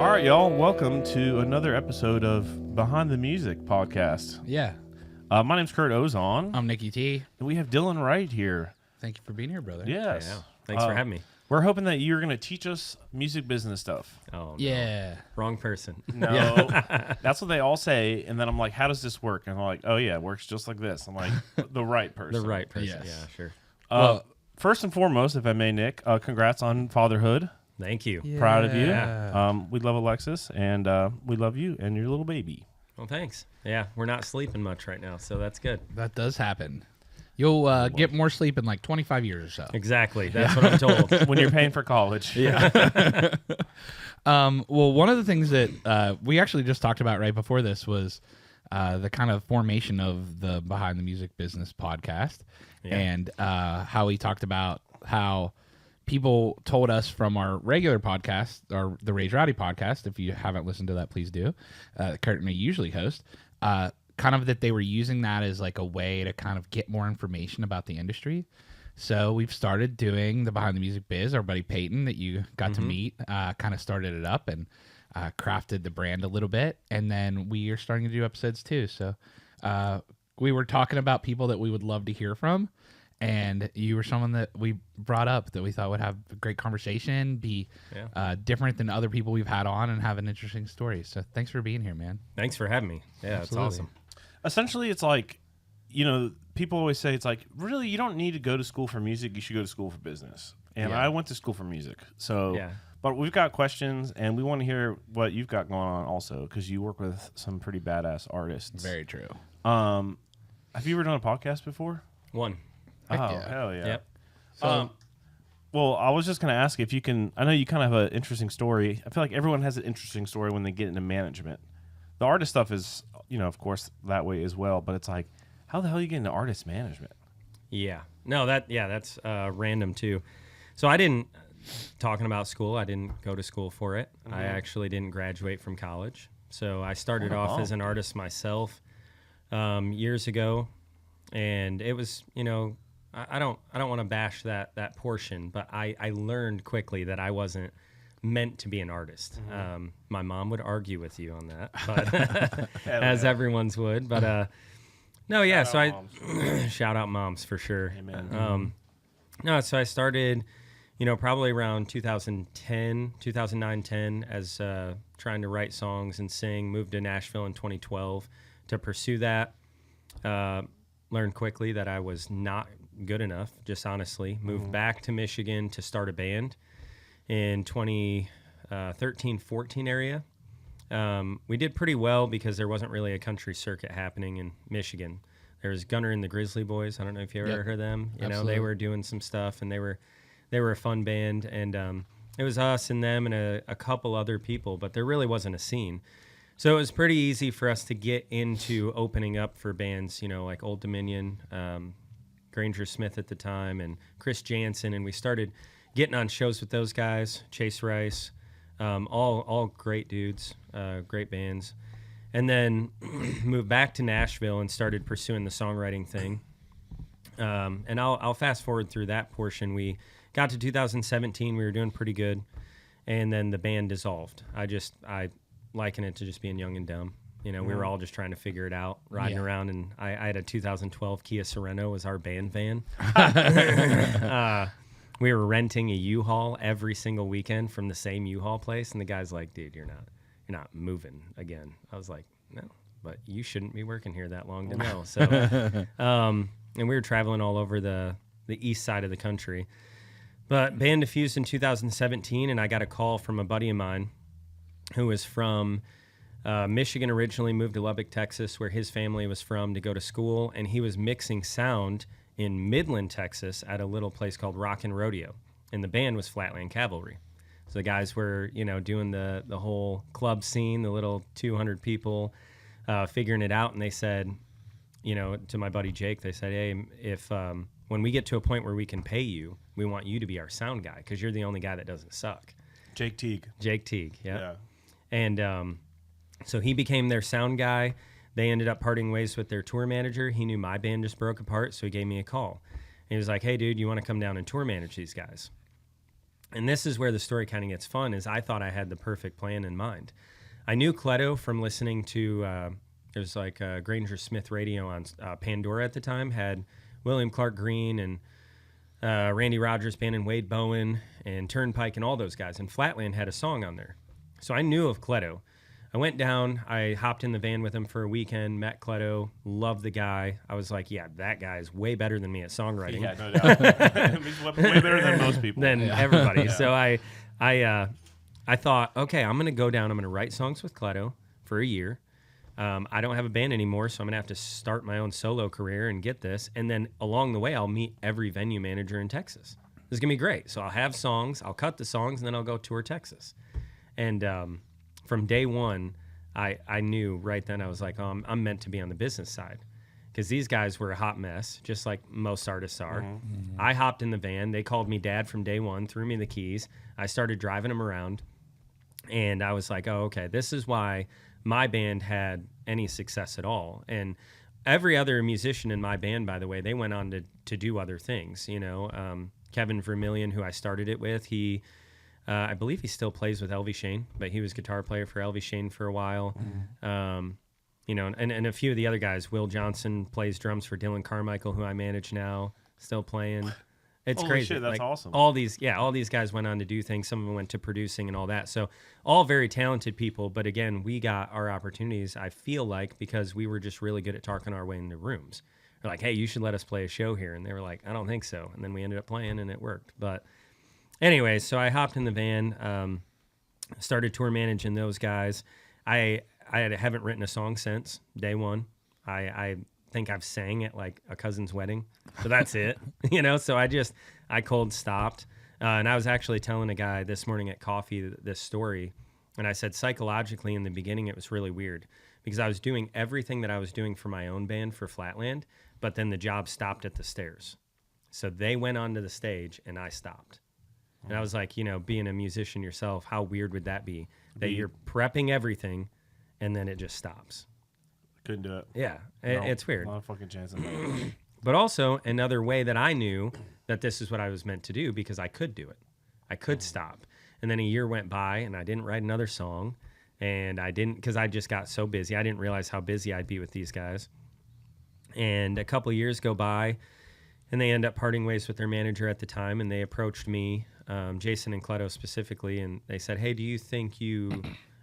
All right, y'all. Welcome to another episode of Behind the Music podcast. Yeah. My name's Kurt Ozan. I'm Nicky T. And we have Dylan Wright here. Thank you for being here, brother. Yes. Yeah. Thanks for having me. We're hoping that you're going to teach us music business stuff. Oh, no. Yeah. Wrong person. No. That's what they all say. And then I'm like, how does this work? And I'm like, oh, yeah, it works just like this. I'm like, the right person. The right person. Yes. Yeah, sure. Well, First and foremost, if I may, Nick, congrats on fatherhood. Thank you. Proud of you. Yeah. We love Alexis, and we love you and your little baby. Well, thanks. Yeah, we're not sleeping much right now, so that's good. That does happen. You'll get more sleep in like 25 years or so. Exactly. That's what I'm told. When you're paying for college. Yeah. Well, one of the things that we actually just talked about right before this was the kind of formation of the Behind the Music Business podcast, and how we talked about how people told us from our regular podcast, or the Raise Rowdy podcast. If you haven't listened to that, please do. Kurt and I usually host. Kind of that they were using that as like a way to kind of get more information about the industry. So we've started doing the Behind the Music Biz. Our buddy Peyton that you got to meet kind of started it up and crafted the brand a little bit. And then we are starting to do episodes too. So we were talking about people that we would love to hear from. And you were someone that we brought up that we thought would have a great conversation, be different than other people we've had on, and have an interesting story. So thanks for being here, man. Thanks for having me. Yeah, Absolutely. It's awesome. Essentially, it's like, you know, people always say it's like, really, you don't need to go to school for music. You should go to school for business. And I went to school for music. So, but we've got questions, and we want to hear what you've got going on also, because you work with some pretty badass artists. Very true. Have you ever done a podcast before? One. Oh, yeah. hell yeah. Yep. So, Well, I was just going to ask if you can, I know you kind of have an interesting story. I feel like everyone has an interesting story when they get into management. The artist stuff is, you know, of course, that way as well. But it's like, how the hell you get into artist management? Yeah. No, that's random too. So I didn't, talking about school, I didn't go to school for it. I actually didn't graduate from college. So I started off as an artist myself years ago. And it was, you know, I don't want to bash that portion, but I learned quickly that I wasn't meant to be an artist. My mom would argue with you on that, but as everyone's would. But no, yeah. Shout out moms for sure. Amen. No, so I started, you know, probably around 2009, 10, as trying to write songs and sing. Moved to Nashville in 2012 to pursue that. Learned quickly that I was not good enough, just honestly. Moved back to Michigan to start a band in 2013, 14 area. We did pretty well because there wasn't really a country circuit happening in Michigan. There was Gunner and the Grizzly Boys. I don't know if you ever heard of them. You know, they were doing some stuff, and they were a fun band. And it was us and them and a couple other people, but there really wasn't a scene. So it was pretty easy for us to get into opening up for bands, you know, like Old Dominion, Granger Smith at the time, and Chris Jansen, and we started getting on shows with those guys, Chase Rice, all great dudes, great bands, and then moved back to Nashville and started pursuing the songwriting thing. And I'll fast forward through that portion. We got to 2017, we were doing pretty good, and then the band dissolved. I liken it to just being young and dumb. You know, we were all just trying to figure it out, riding around, and I had a 2012 Kia Sorento as our band van. We were renting a U-Haul every single weekend from the same U-Haul place, and the guy's like, dude, you're not moving again. I was like, no, but you shouldn't be working here that long to know. So, and we were traveling all over the east side of the country. But band diffused in 2017, and I got a call from a buddy of mine who was from Michigan originally, moved to Lubbock, Texas, where his family was from, to go to school, and he was mixing sound in Midland, Texas, at a little place called Rockin' Rodeo, and the band was Flatland Cavalry. So the guys were, you know, doing the whole club scene, the little 200 people, figuring it out, and they said, you know, to my buddy Jake, they said, hey, if when we get to a point where we can pay you, we want you to be our sound guy, because you're the only guy that doesn't suck. Jake Teague. Yeah. And so he became their sound guy. They ended up parting ways with their tour manager. He knew my band just broke apart, so he gave me a call. And he was like, hey, dude, you want to come down and tour manage these guys? And this is where the story kind of gets fun, is I thought I had the perfect plan in mind. I knew Cleto from listening to, it was like Granger Smith radio on Pandora at the time, had William Clark Green and Randy Rogers Band and Wade Bowen and Turnpike and all those guys. And Flatland had a song on there. So I knew of Cleto. I went down, I hopped in the van with him for a weekend, met Cleto, loved the guy. I was like, yeah, that guy is way better than me at songwriting. Yeah, no doubt. He's way better than most people. Than everybody. Yeah. So I thought, okay, I'm going to go down, I'm going to write songs with Cleto for a year. I don't have a band anymore, so I'm going to have to start my own solo career and get this. And then along the way, I'll meet every venue manager in Texas. This is going to be great. So I'll have songs, I'll cut the songs, and then I'll go tour Texas. And from day one, I knew right then, I was like, oh, I'm meant to be on the business side. Because these guys were a hot mess, just like most artists are. Mm-hmm. I hopped in the van. They called me dad from day one, threw me the keys. I started driving them around. And I was like, oh, okay, this is why my band had any success at all. And every other musician in my band, by the way, they went on to do other things. You know, Kevin Vermillion, who I started it with, I believe he still plays with Elvie Shane, but he was guitar player for Elvie Shane for a while. Mm-hmm. You know, and a few of the other guys. Will Johnson plays drums for Dylan Carmichael, who I manage now, still playing. It's Holy crazy. Shit, that's awesome. All these guys went on to do things. Some of them went to producing and all that. So all very talented people. But again, we got our opportunities, I feel like, because we were just really good at talking our way into rooms. They're like, hey, you should let us play a show here. And they were like, I don't think so. And then we ended up playing and it worked. But anyway, so I hopped in the van, started tour managing those guys. I haven't written a song since day one. I think I've sang at like a cousin's wedding, so that's it. You know, so I cold stopped. And I was actually telling a guy this morning at coffee this story, and I said psychologically in the beginning it was really weird because I was doing everything that I was doing for my own band for Flatland, but then the job stopped at the stairs. So they went onto the stage and I stopped. And I was like, you know, being a musician yourself, how weird would that be? That you're prepping everything and then it just stops. Couldn't do it. Yeah, it's weird. Not a fucking chance. But also another way that I knew that this is what I was meant to do because I could do it. I could stop. And then a year went by and I didn't write another song. And I didn't, because I just got so busy. I didn't realize how busy I'd be with these guys. And a couple of years go by and they end up parting ways with their manager at the time. And they approached me, Jason and Cleto specifically, and they said, hey, do you think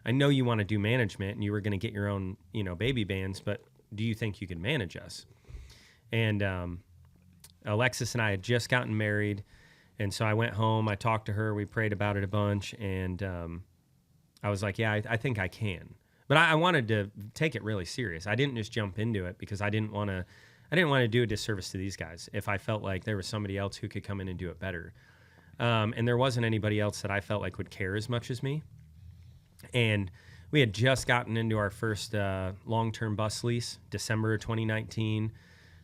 I know you want to do management and you were going to get your own, you know, baby bands, but do you think you can manage us? And Alexis and I had just gotten married. And so I went home, I talked to her, we prayed about it a bunch. And I was like, yeah, I think I can. But I wanted to take it really serious. I didn't just jump into it because I didn't want to do a disservice to these guys if I felt like there was somebody else who could come in and do it better. And there wasn't anybody else that I felt like would care as much as me. And we had just gotten into our first long-term bus lease, December of 2019.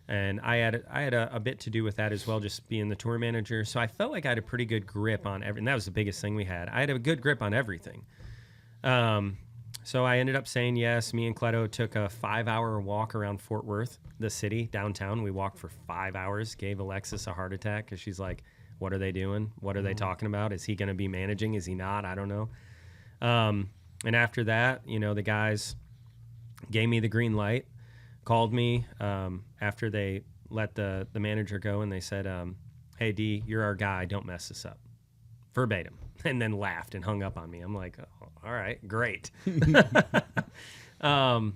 And I had a bit to do with that as well, just being the tour manager. So I felt like I had a pretty good grip on everything. That was the biggest thing we had. I had a good grip on everything. So I ended up saying yes. Me and Cleto took a 5-hour walk around Fort Worth, the city, downtown. We walked for 5 hours, gave Alexis a heart attack because she's like, what are they doing? What are they talking about? Is he going to be managing? Is he not? I don't know. And after that, you know, the guys gave me the green light, called me after they let the manager go, and they said, hey, D, you're our guy. Don't mess this up. Verbatim. And then laughed and hung up on me. I'm like, oh, all right, great. And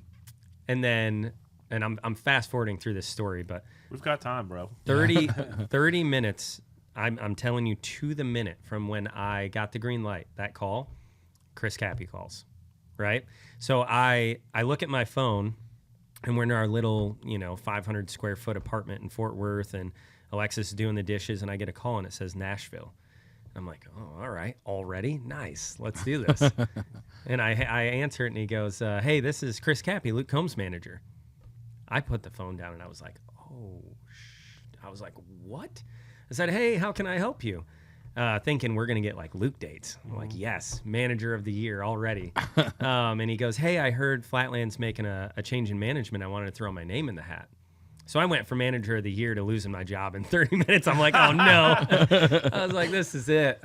I'm fast forwarding through this story, but we've got time, bro. 30 minutes. I'm telling you to the minute from when I got the green light, that call, Chris Cappy calls, right? So I look at my phone, and we're in our little, 500 square foot apartment in Fort Worth, and Alexis is doing the dishes, and I get a call, and it says Nashville. I'm like, oh, all right, already? Nice. Let's do this. And I answer it, and he goes, hey, this is Chris Cappy, Luke Combs' manager. I put the phone down, and I was like, oh, I was like, what? I said, hey, how can I help you? Thinking we're going to get like Luke dates. I'm like, yes, manager of the year already. And he goes, hey, I heard Flatland's making a change in management. I wanted to throw my name in the hat. So I went from manager of the year to losing my job in 30 minutes. I'm like, oh, no. I was like, this is it.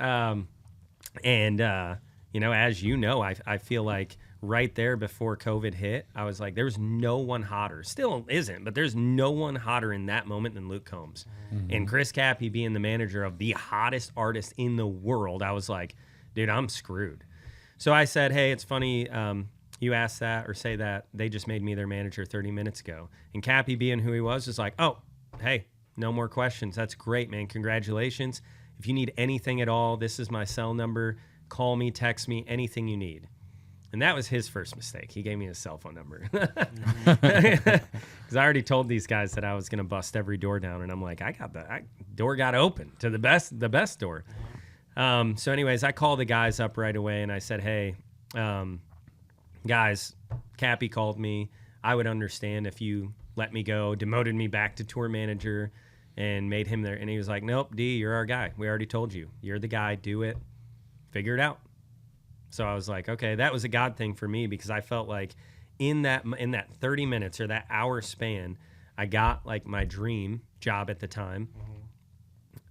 And, as you know, I feel like right there before COVID hit, I was like, there's no one hotter. Still isn't, but there's no one hotter in that moment than Luke Combs. Mm-hmm. And Chris Cappy being the manager of the hottest artist in the world, I was like, dude, I'm screwed. So I said, hey, it's funny you asked that or say that. They just made me their manager 30 minutes ago. And Cappy, being who he was like, oh, hey, no more questions. That's great, man. Congratulations. If you need anything at all, this is my cell number. Call me, text me, anything you need. And that was his first mistake. He gave me his cell phone number. Because I already told these guys that I was going to bust every door down. And I'm like, door got open to the best door. So anyways, I called the guys up right away and I said, hey, guys, Cappy called me. I would understand if you let me go, demoted me back to tour manager and made him there. And he was like, nope, D, you're our guy. We already told you. You're the guy. Do it. Figure it out. So I was like, okay, that was a God thing for me because I felt like in that 30 minutes or that hour span, I got like my dream job at the time. Mm-hmm.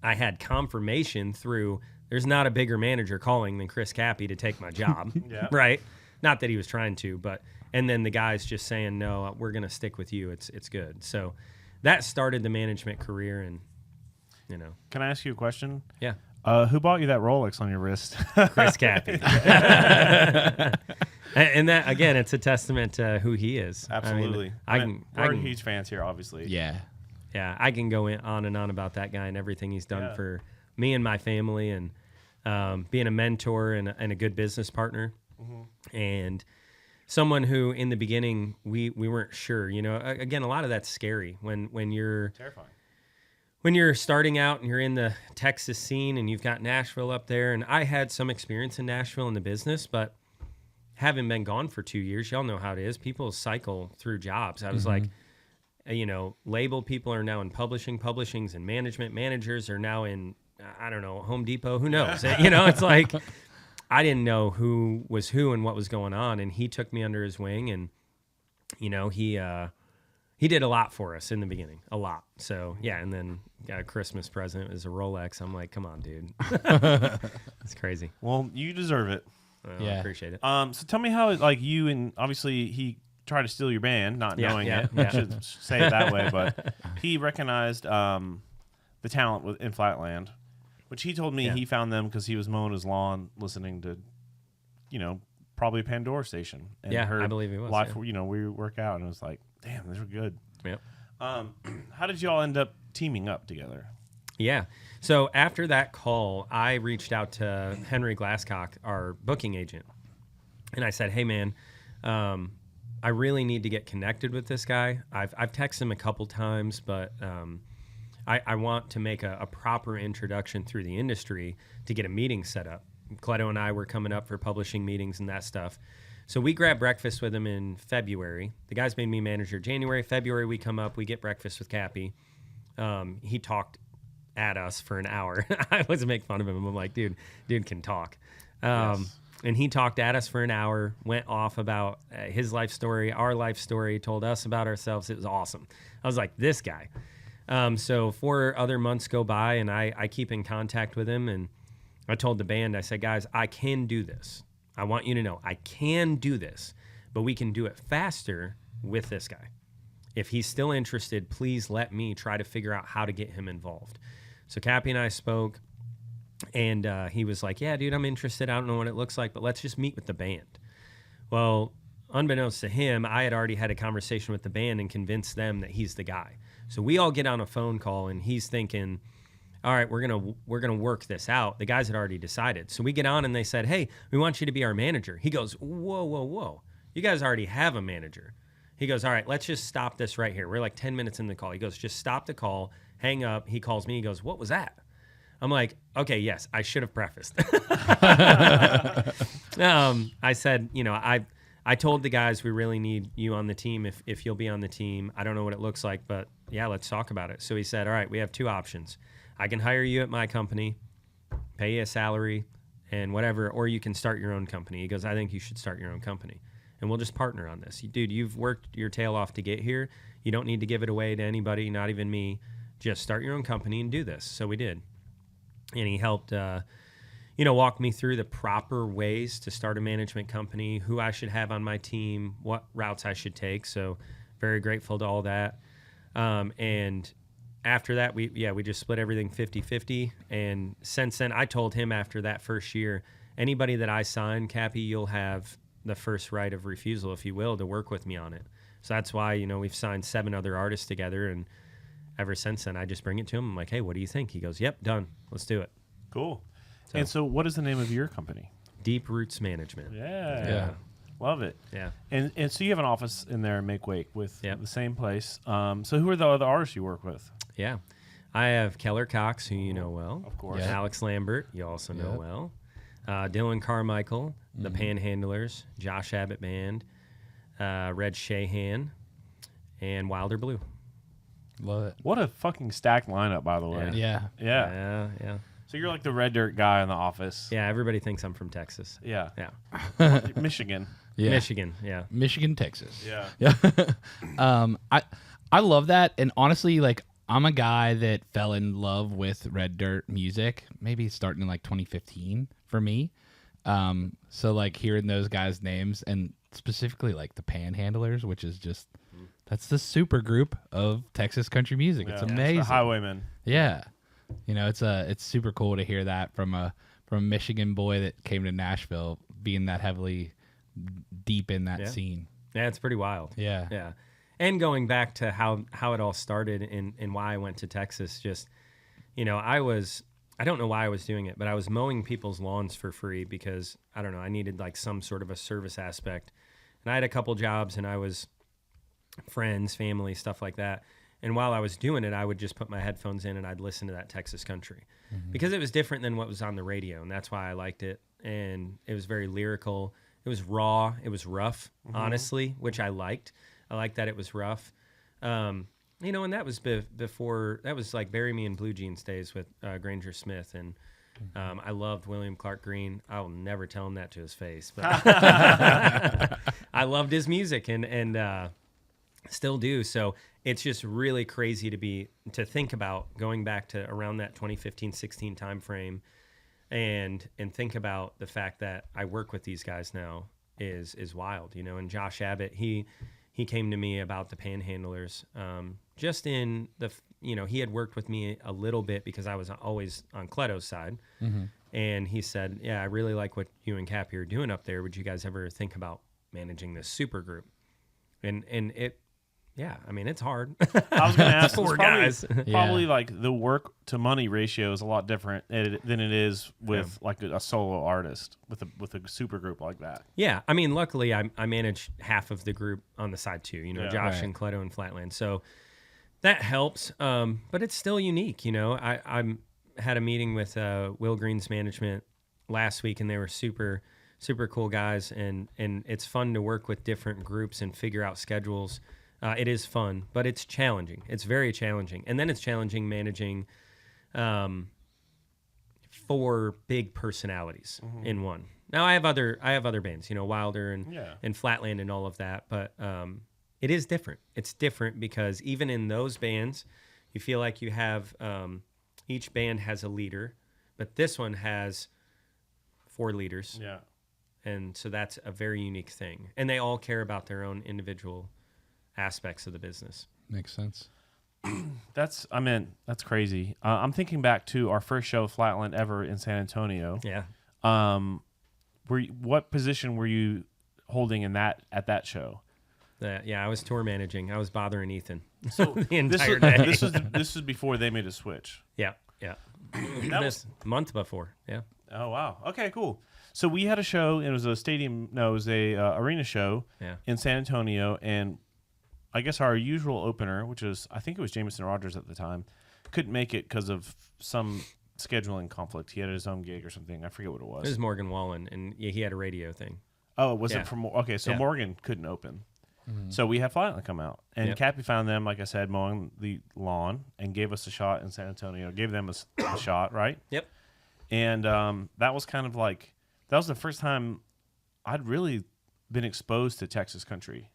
I had confirmation through there's not a bigger manager calling than Chris Cappy to take my job, yeah. Right? Not that he was trying to, and then the guys just saying, no, we're going to stick with you. It's good. So that started the management career and, Can I ask you a question? Yeah. Who bought you that Rolex on your wrist? Chris Cappy. And that, again, it's a testament to who he is. Absolutely. We're huge fans here, obviously. Yeah. Yeah, I can go on and on about that guy and everything he's done for me and my family and being a mentor and a good business partner. Mm-hmm. And someone who, in the beginning, we weren't sure. Again, a lot of that's scary when you're... Terrifying. When you're starting out and you're in the Texas scene and you've got Nashville up there, and I had some experience in Nashville in the business, but having been gone for 2 years, y'all know how it is. People cycle through jobs. I was like, label people are now in publishing, publishing's in management, managers are now in, I don't know, Home Depot, who knows? It's like I didn't know who was who and what was going on, and he took me under his wing, and, he did a lot for us in the beginning, a lot. So, yeah, and then got a Christmas present as a Rolex. I'm like, come on, dude. It's crazy. Well, you deserve it. I appreciate it. So tell me how, you and obviously he tried to steal your band, not knowing it. I should say it that way, but he recognized the talent in Flatland, which he told me he found them because he was mowing his lawn listening to, probably a Pandora station. And heard I believe he was. Live, we work out, and it was like, damn, these are good. Yep. How did you all end up teaming up together? Yeah. So after that call, I reached out to Henry Glasscock, our booking agent, and I said, hey, man, I really need to get connected with this guy. I've texted him a couple times, but I want to make a proper introduction through the industry to get a meeting set up. Cleto and I were coming up for publishing meetings and that stuff. So we grabbed breakfast with him in February. The guys made me manager January. February, we come up, we get breakfast with Cappy. He talked at us for an hour. I was making fun of him. I'm like, dude can talk. Yes. And he talked at us for an hour, went off about his life story, our life story, told us about ourselves. It was awesome. I was like, this guy. So 4 other months go by, and I keep in contact with him, and I told the band, I said, guys, I can do this. I want you to know I can do this, but we can do it faster with this guy. If he's still interested, please let me try to figure out how to get him involved. So Cappy and I spoke, and he was like, yeah, dude, I'm interested. I don't know what it looks like, but let's just meet with the band. Well, unbeknownst to him, I had already had a conversation with the band and convinced them that he's the guy. So we all get on a phone call, and he's thinking, all right, we're gonna work this out. The guys had already decided. So we get on, and they said, hey, we want you to be our manager. He goes, whoa. You guys already have a manager. He goes, all right, let's just stop this right here. We're like 10 minutes in the call. He goes, just stop the call, hang up. He calls me. He goes, what was that? I'm like, okay, yes, I should have prefaced. I said, I told the guys we really need you on the team if you'll be on the team. I don't know what it looks like, but yeah, let's talk about it. So he said, all right, we have 2 options. I can hire you at my company, pay you a salary and whatever, or you can start your own company. He goes, I think you should start your own company, and we'll just partner on this. Dude, you've worked your tail off to get here. You don't need to give it away to anybody, not even me. Just start your own company and do this. So we did. And he helped, walk me through the proper ways to start a management company, who I should have on my team, what routes I should take. So very grateful to all that. And after that, we just split everything 50-50. And since then, I told him after that first year, anybody that I sign, Cappy, you'll have the first right of refusal, if you will, to work with me on it. So that's why, we've signed 7 other artists together. And ever since then, I just bring it to him. I'm like, hey, what do you think? He goes, yep, done. Let's do it. Cool. And so what is the name of your company? Deep Roots Management. Yeah. Love it. Yeah. And so you have an office in there in Make Wake with the same place. So who are the other artists you work with? Yeah. I have Keller Cox, who you know well. Of course. Yeah. Alex Lambert, you also know well. Dylan Carmichael, the Panhandlers, Josh Abbott Band, Red Shahan, and Wilder Blue. Love it. What a fucking stacked lineup, by the way. Yeah. So you're like the red dirt guy in the office. Yeah, everybody thinks I'm from Texas. Yeah. Michigan. Yeah. Michigan, yeah. Michigan, Texas. Yeah. I love that, and honestly, like, I'm a guy that fell in love with red dirt music, maybe starting in like 2015 for me. So like hearing those guys' names, and specifically like the Panhandlers, which is just that's the super group of Texas country music. It's amazing. It's the Highwaymen. Yeah. It's super cool to hear that from a Michigan boy that came to Nashville, being that heavily deep in that scene. Yeah, it's pretty wild. Yeah. Yeah. And going back to how it all started and why I went to Texas, just, I don't know why I was doing it, but I was mowing people's lawns for free because, I don't know, I needed like some sort of a service aspect. And I had a couple jobs, and I was friends, family, stuff like that. And while I was doing it, I would just put my headphones in and I'd listen to that Texas country because it was different than what was on the radio. And that's why I liked it. And it was very lyrical. It was raw. It was rough, honestly, which I liked. I liked that it was rough. And that was before, that was like Bury Me in Blue Jeans days with Granger Smith. And I loved William Clark Green. I will never tell him that to his face. But I loved his music and still do. So it's just really crazy to think about going back to around that 2015-16 time frame and think about the fact that I work with these guys now is wild, and Josh Abbott, he came to me about the Panhandlers, just in the, he had worked with me a little bit because I was always on Cleto's side. And he said, yeah, I really like what you and Cappy are doing up there. Would you guys ever think about managing this super group? And it, yeah, I mean, it's hard. I was going to ask, four guys. Probably like the work to money ratio is a lot different than it is with like a solo artist with a super group like that. Yeah, I mean, luckily I manage half of the group on the side too. Josh and Cleto and Flatland, so that helps. But it's still unique. I had a meeting with Will Green's management last week, and they were super super cool guys, and it's fun to work with different groups and figure out schedules. It is fun, but it's challenging. It's very challenging. And then it's challenging managing 4 big personalities in one. Now I have other bands, Wilder and Flatland and all of that, but it is different. It's different because even in those bands, you feel like you have each band has a leader, but this one has 4 leaders. Yeah. And so that's a very unique thing. And they all care about their own individual aspects of the business. Makes sense. That's crazy. I'm thinking back to our first show, Flatland, ever in San Antonio. Yeah. What position were you holding at that show? I was tour managing. I was bothering Ethan So the entire day. This was before they made a switch. Yeah. That was a month before. Yeah. Oh wow. Okay, cool. So we had a show. It was a arena show in San Antonio, and I guess our usual opener, which is, I think it was Jameson Rogers at the time, couldn't make it because of some scheduling conflict. He had his own gig or something. I forget what it was. It was Morgan Wallen, and he had a radio thing. Oh, was it from? Okay, so Morgan couldn't open. Mm-hmm. So we had Flatland come out, and Cappy found them, like I said, mowing the lawn, and gave us a shot in San Antonio. Gave them a shot, right? Yep. And that was kind of like, that was the first time I'd really been exposed to Texas country.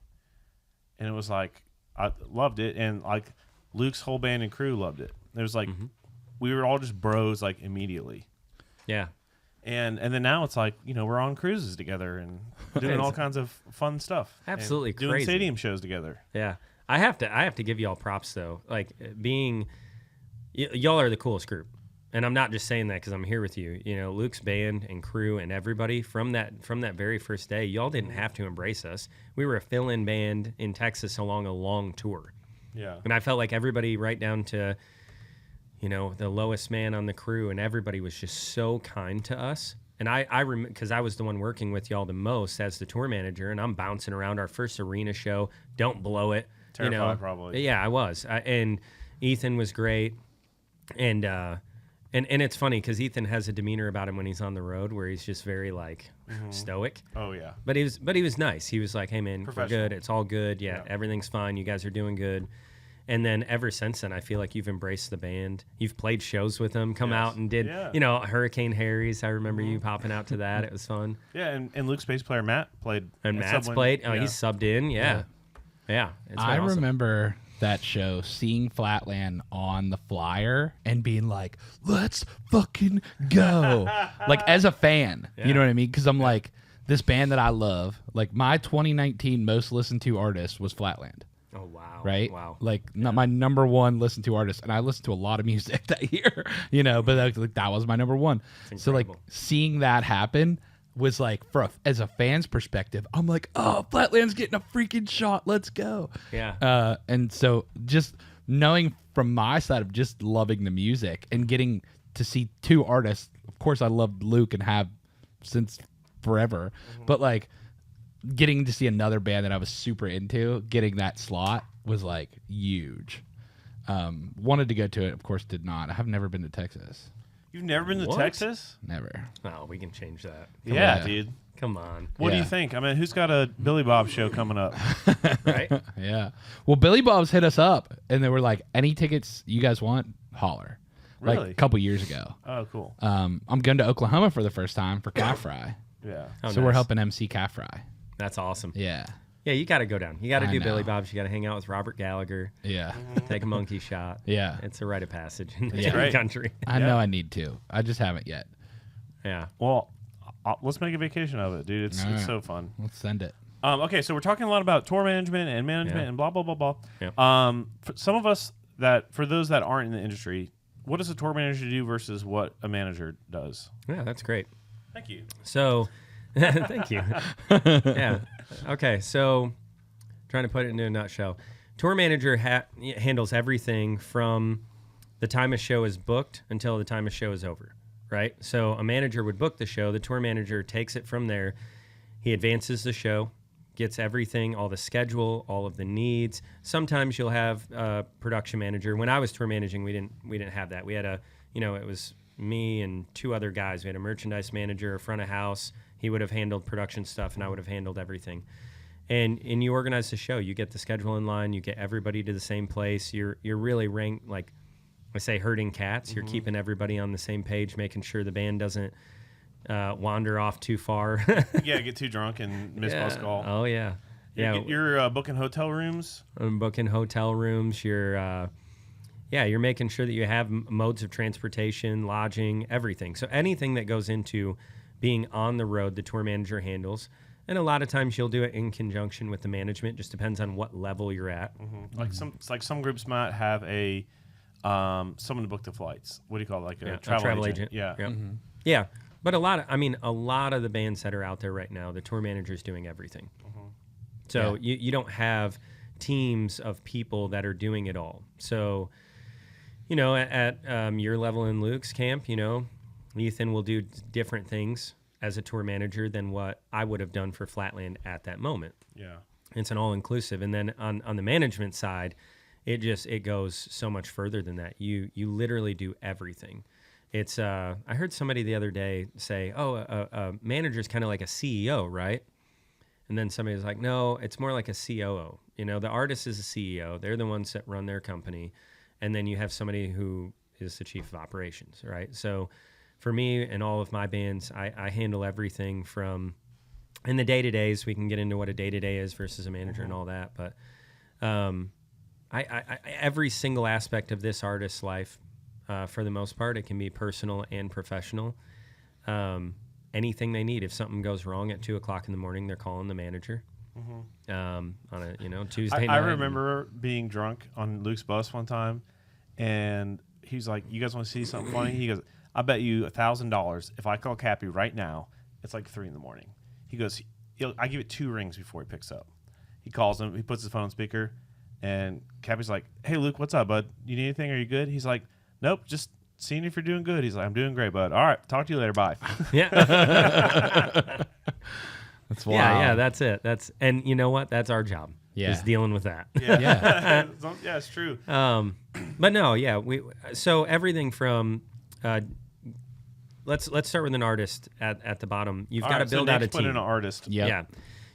And it was like, I loved it. And like Luke's whole band and crew loved it. It was like, we were all just bros like immediately. Yeah. And then now it's like, we're on cruises together and doing all kinds of fun stuff. Absolutely crazy. Doing stadium shows together. Yeah. I have to give y'all props though. Like y'all are the coolest group. And I'm not just saying that because I'm here with you. Luke's band and crew and everybody from that very first day, y'all didn't have to embrace us. We were a fill-in band in Texas along a long tour. Yeah. And I felt like everybody right down to, the lowest man on the crew, and everybody was just so kind to us. And I remember, because I was the one working with y'all the most as the tour manager, and I'm bouncing around our first arena show. Don't blow it. Terrified, probably. Yeah, I was. And Ethan was great. And it's funny because Ethan has a demeanor about him when he's on the road where he's just very stoic. Oh yeah. But he was nice. He was like, "Hey man, we're good. It's all good. Yeah, everything's fine. You guys are doing good." And then ever since then, I feel like you've embraced the band. You've played shows with them, come out and did, Hurricane Harry's. I remember you popping out to that. It was fun. Yeah, and Luke's bass player Matt played. And Matt's played. Oh, he subbed in. Yeah. Yeah. I remember that show, seeing Flatland on the flyer and being like, let's fucking go. Like, as a fan, you know what I mean? Because I'm like, this band that I love, like, my 2019 most listened to artist was Flatland. Oh, wow. Right? Wow. Like, not my number one listened to artist. And I listened to a lot of music that year, but that was my number one. So, like, seeing that happen was like, as a fan's perspective, I'm like, oh, Flatland's getting a freaking shot. Let's go. Yeah. And so just knowing from my side of just loving the music and getting to see two artists, of course, I loved Luke and have since forever, but like getting to see another band that I was super into, getting that slot was like huge. Wanted to go to it, of course, did not. I have never been to Texas. You've never been to Texas? Never. Oh, we can change that. Yeah, dude. Come on. What do you think? I mean, who's got a Billy Bob show coming up? Right? Yeah. Well, Billy Bob's hit us up, and they were like, any tickets you guys want, holler. Really? Like a couple years ago. Oh, cool. I'm going to Oklahoma for the first time for Calf Fry. Yeah. Oh, so we're helping MC Calf Fry. That's awesome. Yeah. Yeah, you got to go down. You got to do know. Billy Bob's. You got to hang out with Robert Gallagher. Yeah. Take a monkey shot. Yeah. It's a rite of passage in the great. country. I know I need to. I just haven't yet. Yeah. Well, let's make a vacation of it, dude. It's All right. so fun. Let's send it. Okay, so we're talking a lot about tour management and blah, blah, blah, blah. Yeah. For some of us for those that aren't in the industry, what does a tour manager do versus what a manager does? Yeah, that's great. Thank you. So, thank you. Yeah. Okay, so trying to put it into a nutshell. Tour manager handles everything from the time a show is booked until the time a show is over, right? So a manager would book the show. The tour manager takes it from there. He advances the show, gets everything, all the schedule, all of the needs. Sometimes you'll have a production manager. When I was tour managing, we didn't have that. We had it was me and two other guys. We had a merchandise manager, a front of house. He would have handled production stuff, and I would have handled everything. And you organize the show. You get the schedule in line. You get everybody to the same place. You're really ranked, like I say, herding cats. You're keeping everybody on the same page, making sure the band doesn't wander off too far. Yeah, get too drunk and miss bus call. Oh, yeah. You're booking hotel rooms? I'm booking hotel rooms. You're making sure that you have modes of transportation, lodging, everything. So anything that goes into being on the road, the tour manager handles. And a lot of times you'll do it in conjunction with the management. Just depends on what level you're at. Like some groups might have a someone to book the flights. What do you call it? Like a travel agent. Yeah. Yep. Yeah. But a lot of the bands that are out there right now, the tour manager is doing everything. So you don't have teams of people that are doing it all. So, at your level in Luke's camp, Ethan will do different things as a tour manager than what I would have done for Flatland at that moment. Yeah. It's an all-inclusive. And then on the management side, it goes so much further than that. You literally do everything. It's I heard somebody the other day say, a manager is kind of like a CEO, right? And then somebody was like, no, it's more like a COO. The artist is a CEO. They're the ones that run their company. And then you have somebody who is the chief of operations, right? So for me and all of my bands, I handle everything from in the day-to-days. We can get into what a day-to-day is versus a manager and all that. But I every single aspect of this artist's life, for the most part, it can be personal and professional. anything they need. If something goes wrong at 2:00 in the morning, they're calling the manager. On a Tuesday night. I remember being drunk on Luke's bus one time, and he's like, "You guys want to see something funny?" He goes, "I bet you $1,000 if I call Cappy right now, it's like 3 a.m. He goes, I give it 2 rings before he picks up. He calls him, he puts his phone on speaker, and Cappy's like, "Hey Luke, what's up, bud? You need anything? Are you good?" He's like, "Nope, just seeing if you're doing good." He's like, "I'm doing great, bud. All right, talk to you later. Bye." Yeah. That's wild. Yeah, that's it. And you know what? That's our job. Yeah. Is dealing with that. Yeah, yeah, it's true. But no, yeah, so everything from let's start with an artist at the bottom. You've got to build out a team. Put in an artist. Yep. Yeah.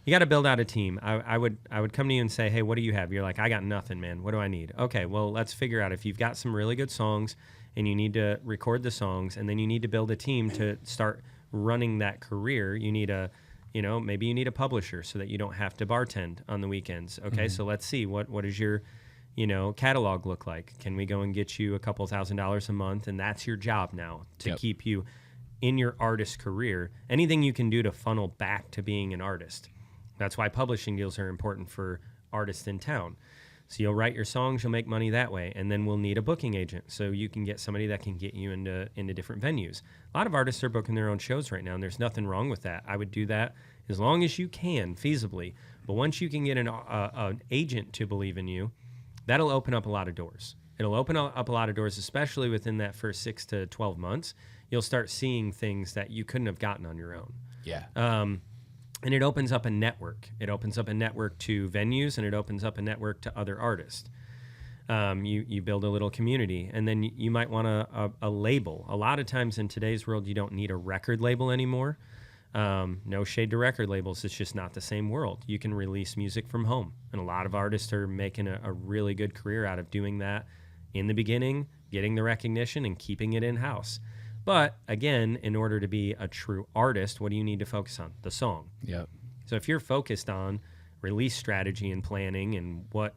You got to build out a team. I would come to you and say, "Hey, what do you have?" You're like, "I got nothing, man. What do I need?" Okay, well, let's figure out if you've got some really good songs and you need to record the songs, and then you need to build a team to start running that career. You need maybe you need a publisher so that you don't have to bartend on the weekends. Okay, so let's see what does your catalog look like? Can we go and get you a couple $1,000s a month, and that's your job now to keep you in your artist career. Anything you can do to funnel back to being an artist. That's why publishing deals are important for artists in town. So you'll write your songs, you'll make money that way, and then we'll need a booking agent so you can get somebody that can get you into different venues. A lot of artists are booking their own shows right now, and there's nothing wrong with that. I would do that as long as you can, feasibly. But once you can get an agent to believe in you, that'll open up a lot of doors. It'll open up a lot of doors, especially within that first 6 to 12 months. You'll start seeing things that you couldn't have gotten on your own. Yeah. And it opens up a network. It opens up a network to venues, and it opens up a network to other artists. You build a little community, and then you might want a label. A lot of times in today's world, you don't need a record label anymore. No shade to record labels. It's just not the same world. You can release music from home, and a lot of artists are making a really good career out of doing that in the beginning, getting the recognition, and keeping it in-house. But again, in order to be a true artist, what do you need to focus on? The song. Yep. So if you're focused on release strategy and planning and what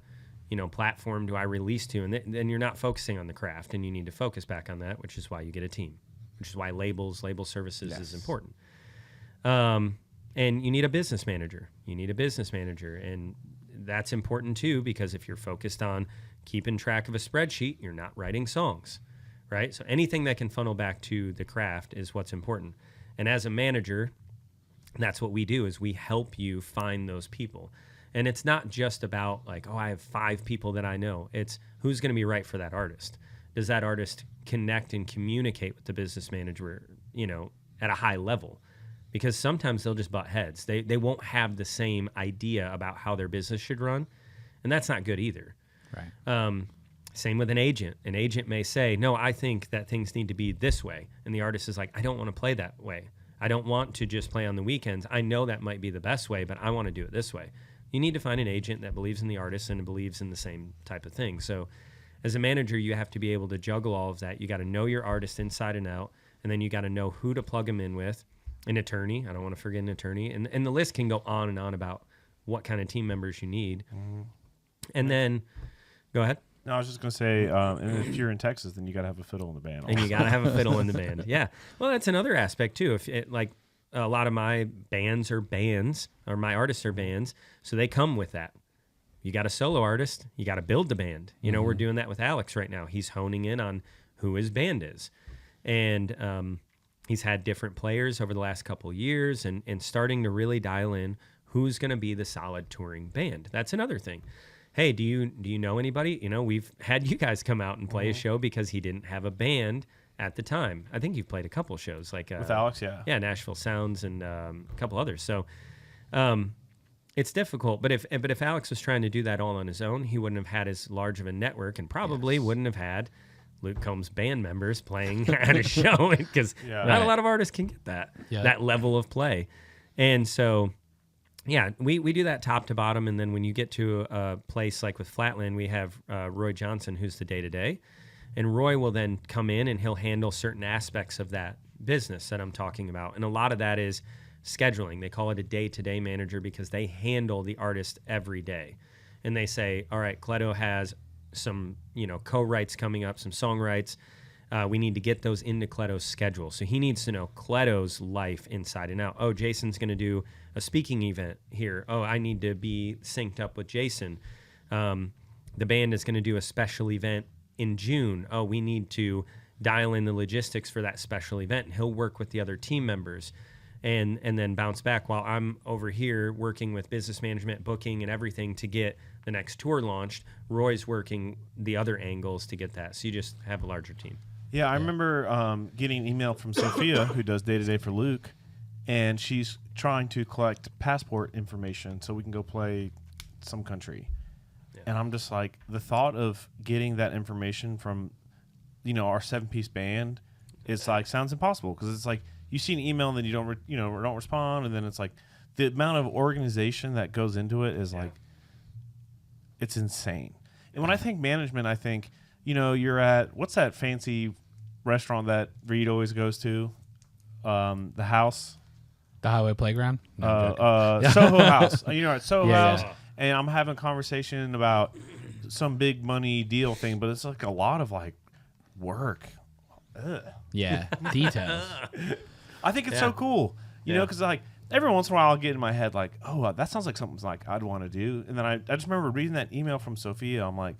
platform do I release to, and then you're not focusing on the craft, and you need to focus back on that, which is why you get a team, which is why label services is important. And you need a business manager. And that's important too, because if you're focused on keeping track of a spreadsheet, you're not writing songs. Right? So anything that can funnel back to the craft is what's important. And as a manager, that's what we do, is we help you find those people. And it's not just about like, I have 5 people that I know. It's who's going to be right for that artist. Does that artist connect and communicate with the business manager, at a high level? Because sometimes they'll just butt heads. They won't have the same idea about how their business should run. And that's not good either. Right. Same with an agent. An agent may say, "No, I think that things need to be this way." And the artist is like, "I don't want to play that way. I don't want to just play on the weekends. I know that might be the best way, but I want to do it this way." You need to find an agent that believes in the artist and believes in the same type of thing. So as a manager, you have to be able to juggle all of that. You got to know your artist inside and out, and then you got to know who to plug them in with. An attorney. I don't want to forget an attorney. And the list can go on and on about what kind of team members you need. And then, go ahead. No, I was just going to say, and if you're in Texas, then you got to have a fiddle in the band. And you got to have a fiddle in the band. Yeah. Well, that's another aspect, too. If a lot of my bands are bands, or my artists are bands, so they come with that. You got a solo artist, you got to build the band. We're doing that with Alex right now. He's honing in on who his band is. And he's had different players over the last couple of years and starting to really dial in who's going to be the solid touring band. That's another thing. Hey, do you know anybody? We've had you guys come out and play a show because he didn't have a band at the time. I think you've played a couple shows like with Alex, yeah. Yeah, Nashville Sounds and a couple others. So it's difficult. But if Alex was trying to do that all on his own, he wouldn't have had as large of a network, and probably wouldn't have had Luke Combs band members playing at a show, because not a lot of artists can get that level of play. And so, yeah, we do that top to bottom. And then when you get to a place like with Flatland, we have Roy Johnson, who's the day-to-day. And Roy will then come in and he'll handle certain aspects of that business that I'm talking about. And a lot of that is scheduling. They call it a day-to-day manager because they handle the artist every day. And they say, all right, Cleto has some, co-writes coming up, some song rights. We need to get those into Cleto's schedule. So he needs to know Cleto's life inside and out. Oh, Jason's going to do a speaking event here. Oh, I need to be synced up with Jason. The band is going to do a special event in June. Oh, we need to dial in the logistics for that special event. And he'll work with the other team members and then bounce back while I'm over here working with business management, booking, and everything to get the next tour launched. Roy's working the other angles to get that. So you just have a larger team. Yeah, I remember getting an email from Sophia, who does day-to-day for Luke, and she's trying to collect passport information so we can go play some country. Yeah. And I'm just like, the thought of getting that information from, our 7-piece band is like, sounds impossible, because it's like you see an email and then you don't respond, and then it's like the amount of organization that goes into it is like, it's insane. And when I think management, I think, you're at, what's that fancy restaurant that Reed always goes to? The House. The Highway Playground? Soho House. At Soho House, yeah. And I'm having a conversation about some big money deal thing, but it's like a lot of like work. Ugh. Yeah, details. I think it's so cool, because like every once in a while I'll get in my head like, oh, that sounds like something like I'd want to do. And then I just remember reading that email from Sophia. I'm like,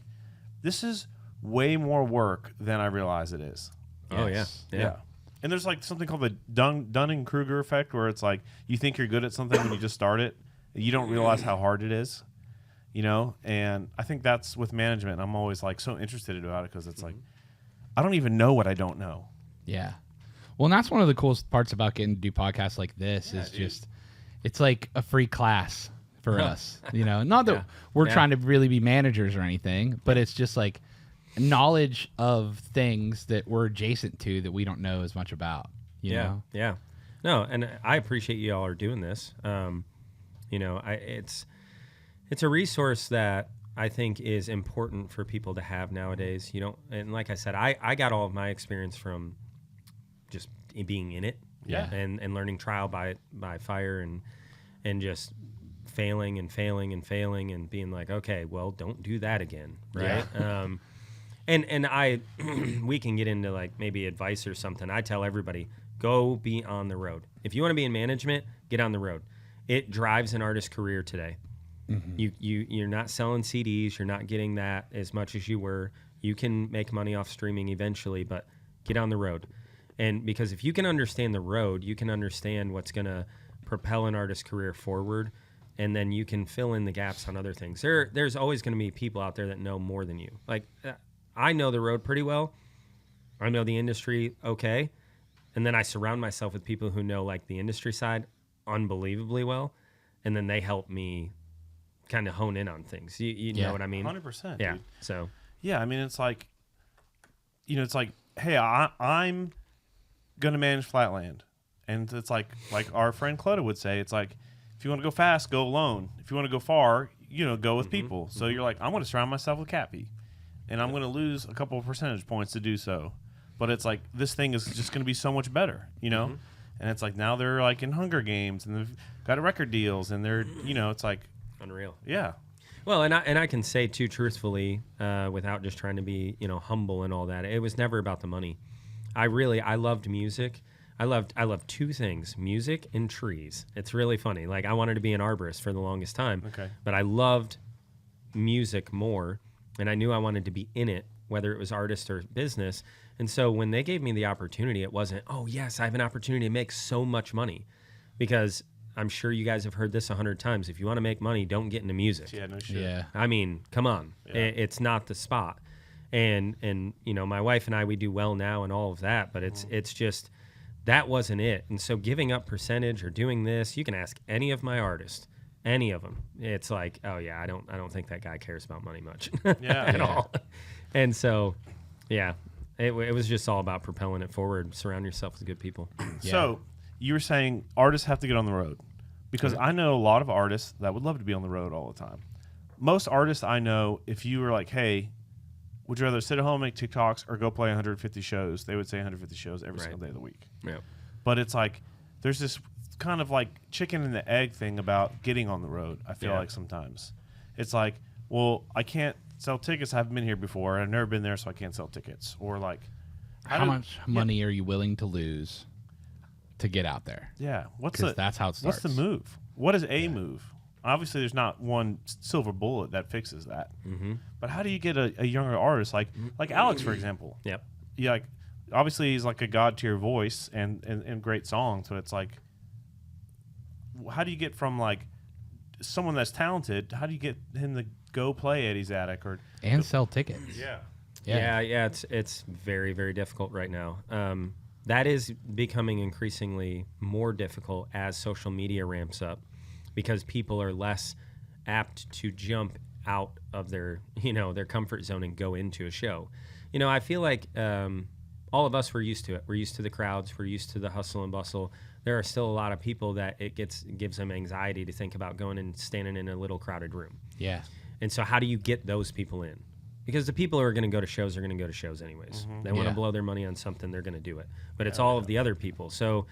this is way more work than I realize it is. Oh, Yes. Yeah. And there's like something called the Dunning-Kruger effect, where it's like you think you're good at something when you just start it. You don't realize how hard it is, And I think that's with management. I'm always like so interested about it because it's like I don't even know what I don't know. Yeah. Well, and that's one of the coolest parts about getting to do podcasts like this is just it's like a free class for us. Not that we're trying to really be managers or anything, but it's just like knowledge of things that we're adjacent to that we don't know as much about. You know? Yeah. No, and I appreciate you all are doing this. It's a resource that I think is important for people to have nowadays. And like I said, I got all of my experience from just being in it, and learning trial by fire and just failing and being like, okay, well, don't do that again, right? Yeah. And I we can get into like maybe advice or something. I tell everybody, go be on the road. If you want to be in management, get on the road. It drives an artist's career today. Mm-hmm. You're not selling CDs. You're not getting that as much as you were. You can make money off streaming eventually, but get on the road. And because if you can understand the road, you can understand what's going to propel an artist's career forward, and then you can fill in the gaps on other things. There's always going to be people out there that know more than you. Like, I know the road pretty well. I know the industry okay. And then I surround myself with people who know like the industry side unbelievably well, and then they help me kind of hone in on things. You know what I mean? 100%. Yeah. Dude. So. Yeah, I mean, it's like, hey, I'm gonna manage Flatland, and it's like our friend Cleta would say, it's like, if you want to go fast, go alone. If you want to go far, go with people. So you're like, I'm going to surround myself with Cappy, and I'm going to lose a couple of percentage points to do so. But it's like this thing is just going to be so much better, And it's like now they're like in Hunger Games and they've got record deals and they're, it's like unreal. Yeah. Well, and I can say too, truthfully, without just trying to be, humble and all that, it was never about the money. I loved music. I loved two things, music and trees. It's really funny. Like I wanted to be an arborist for the longest time. Okay. But I loved music more, and I knew I wanted to be in it, whether it was artist or business. And so when they gave me the opportunity, it wasn't, oh, yes, I have an opportunity to make so much money. Because I'm sure you guys have heard this 100 times. If you want to make money, don't get into music. Yeah, no shit. Yeah. I mean, come on. Yeah. It's not the spot. And my wife and I, we do well now and all of that, but it's just, that wasn't it. And so giving up percentage or doing this, you can ask any of my artists, any of them. It's like, oh yeah, I don't think that guy cares about money much at all. And so, yeah. It was just all about propelling it forward. Surround yourself with good people. Yeah. So you were saying artists have to get on the road, because I know a lot of artists that would love to be on the road all the time. Most artists I know, if you were like, hey, would you rather sit at home and make TikToks or go play 150 shows? They would say 150 shows every single day of the week. Yeah. But it's like there's this kind of like chicken and the egg thing about getting on the road. I feel like sometimes it's like, well, I can't sell tickets. I haven't been here before. I've never been there, so I can't sell tickets. Or like, how much money are you willing to lose to get out there? Yeah. That's how it starts. What's the move? What is a move? Obviously, there's not one silver bullet that fixes that. Mm-hmm. But how do you get a younger artist like Alex, for example? Yep. Yeah. Like, obviously, he's like a god tier voice and great songs, but it's like, how do you get from like someone that's talented? How do you get him to go play Eddie's Attic and sell tickets? Yeah. It's very, very difficult right now. That is becoming increasingly more difficult as social media ramps up, because people are less apt to jump out of their comfort zone and go into a show. I feel like all of us were used to it. We're used to the crowds. We're used to the hustle and bustle. There are still a lot of people that it gives them anxiety to think about going and standing in a little crowded room. Yeah. And so how do you get those people in? Because the people who are going to go to shows are going to go to shows anyways. They want to blow their money on something, they're going to do it. But it's all of the other people. So,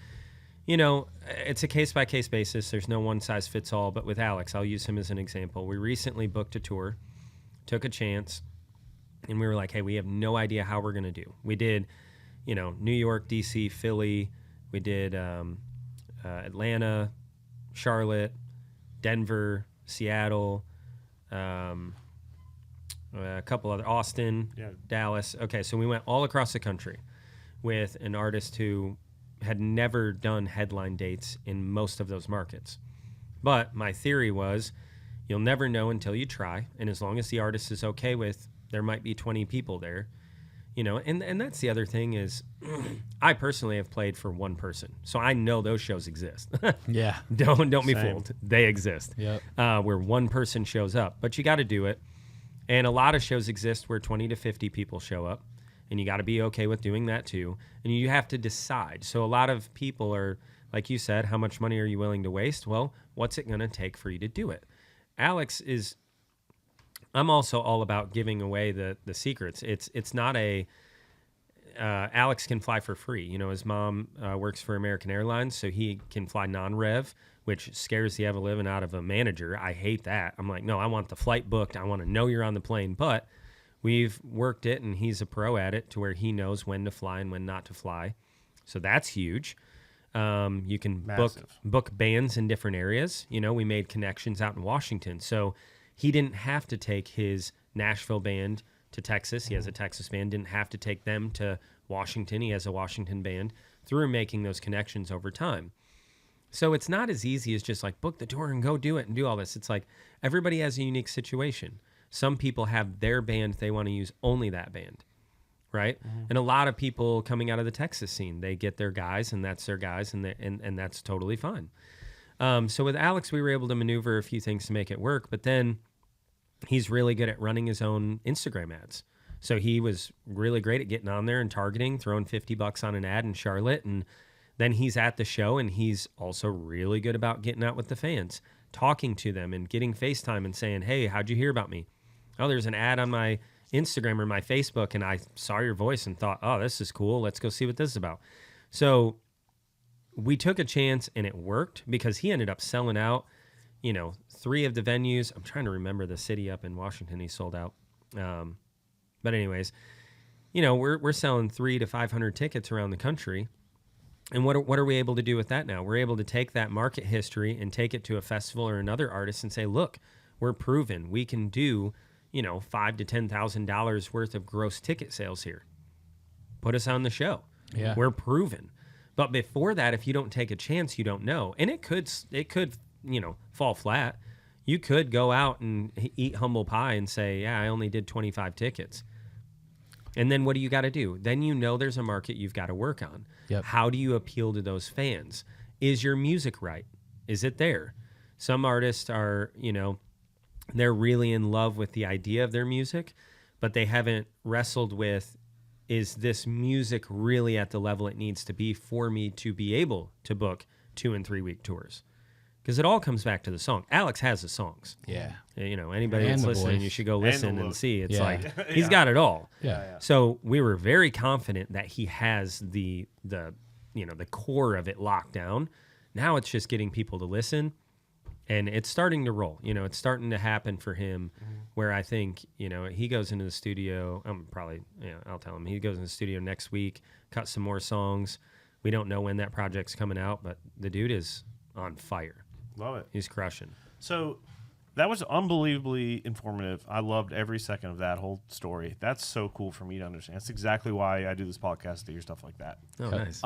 it's a case-by-case basis. There's no one-size-fits-all. But with Alex, I'll use him as an example. We recently booked a tour, took a chance, and we were like, hey, we have no idea how we're going to do. We did, New York, D.C., Philly. We did Atlanta, Charlotte, Denver, Seattle, a couple other, Austin, Dallas. Okay, so we went all across the country with an artist who had never done headline dates in most of those markets. But my theory was, you'll never know until you try, and as long as the artist is okay with, there might be 20 people there, and that's the other thing is, I personally have played for one person, so I know those shows exist. Yeah. Don't be fooled. They exist. Yep. Where one person shows up, but you got to do it. And a lot of shows exist where 20 to 50 people show up, and you got to be okay with doing that too. And you have to decide. So a lot of people are, like you said, how much money are you willing to waste? Well, what's it going to take for you to do it? I'm also all about giving away the secrets. It's not Alex can fly for free. His mom works for American Airlines, so he can fly non-rev, which scares the ever-living out of a manager. I hate that. I'm like, no, I want the flight booked. I want to know you're on the plane. But we've worked it, and he's a pro at it to where he knows when to fly and when not to fly. So that's huge. You can book bands in different areas. We made connections out in Washington. So he didn't have to take his Nashville band to Texas. He has a Texas band. Didn't have to take them to Washington. He has a Washington band, through making those connections over time. So it's not as easy as just like book the tour and go do it and do all this. It's like everybody has a unique situation. Some people have their band, they want to use only that band, right? And a lot of people coming out of the Texas scene, they get their guys, and that's their guys, and that's totally fine. So with Alex, we were able to maneuver a few things to make it work, but then he's really good at running his own Instagram ads. So he was really great at getting on there and targeting, throwing $50 on an ad in Charlotte, and then he's at the show, and he's also really good about getting out with the fans, talking to them and getting FaceTime and saying, hey, how'd you hear about me? Oh, there's an ad on my Instagram or my Facebook, and I saw your voice and thought, oh, this is cool. Let's go see what this is about. So we took a chance, and it worked because he ended up selling out, 3 of the venues. I'm trying to remember the city up in Washington he sold out. But anyways, we're selling 300 to 500 tickets around the country. And what are we able to do with that now? We're able to take that market history and take it to a festival or another artist and say, look, we're proven we can do, $5,000 to $10,000 worth of gross ticket sales here. Put us on the show. Yeah. We're proven. But before that, if you don't take a chance, you don't know. And it could fall flat. You could go out and eat humble pie and say, yeah, I only did 25 tickets. And then what do you got to do? Then there's a market you've got to work on. Yep. How do you appeal to those fans? Is your music right? Is it there? Some artists are, they're really in love with the idea of their music, but they haven't wrestled with, is this music really at the level it needs to be for me to be able to book 2 and 3 week tours? Because it all comes back to the song. Alex has the songs. Yeah. Anybody And that's the listening, voice. you should go listen and see. It's Yeah. he's got it all. Yeah. So we were very confident that he has the core of it locked down. Now it's just getting people to listen. And it's starting to roll. It's starting to happen for him where I think, he goes into the studio. I'll tell him. He goes in the studio next week, cut some more songs. We don't know when that project's coming out, but the dude is on fire. Love it. He's crushing. So that was unbelievably informative. I loved every second of that whole story. That's so cool for me to understand. That's exactly why I do this podcast, to hear stuff like that. Oh, nice.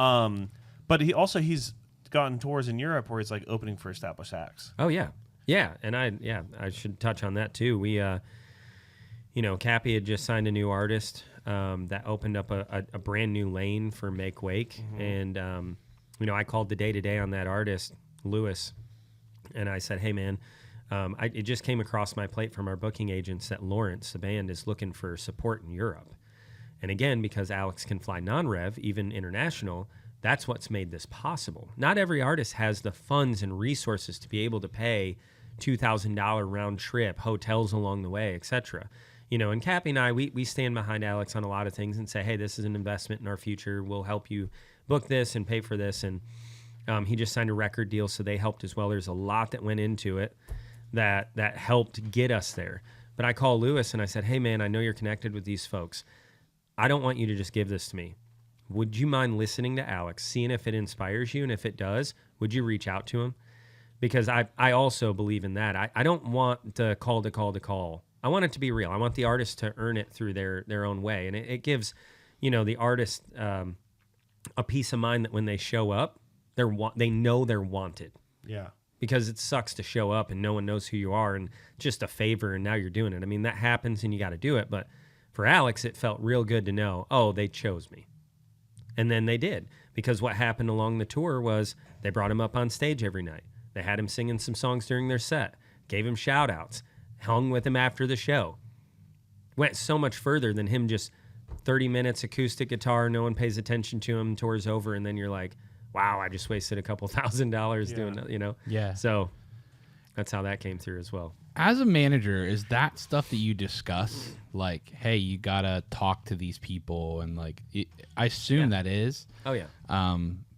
But he's gotten tours in Europe where it's like opening for established acts. Oh yeah. Yeah. And I should touch on that too. We, Cappy had just signed a new artist, that opened up a brand new lane for Make Wake. And, I called the day-to-day on that artist, Lewis, and I said, hey man, it just came across my plate from our booking agents that Lawrence, the band, is looking for support in Europe. And again, because Alex can fly non-rev, even international, that's what's made this possible. Not every artist has the funds and resources to be able to pay $2,000 round trip, hotels along the way, etc. And Cappy and I, we stand behind Alex on a lot of things and say, hey, this is an investment in our future. We'll help you book this and pay for this. And he just signed a record deal, so they helped as well. There's a lot that went into it that helped get us there. But I called Lewis and I said, hey, man, I know you're connected with these folks. I don't want you to just give this to me. Would you mind listening to Alex, seeing if it inspires you? And if it does, would you reach out to him? Because I also believe in that. I don't want the call to call. I want it to be real. I want the artist to earn it through their own way. And it gives, the artist a peace of mind that when they show up, they know they're wanted. Yeah. Because it sucks to show up and no one knows who you are and just a favor and now you're doing it. I mean, that happens and you got to do it. But for Alex, it felt real good to know, oh, they chose me. And then they did, because what happened along the tour was they brought him up on stage every night. They had him singing some songs during their set, gave him shout outs, hung with him after the show. Went so much further than him just 30 minutes acoustic guitar, no one pays attention to him, tour's over, and then you're like, wow, I just wasted a couple $1,000 doing that, Yeah. So that's how that came through as well. As a manager, is that stuff that you discuss? Like, hey, you gotta talk to these people, and like, I assume that is. Oh yeah.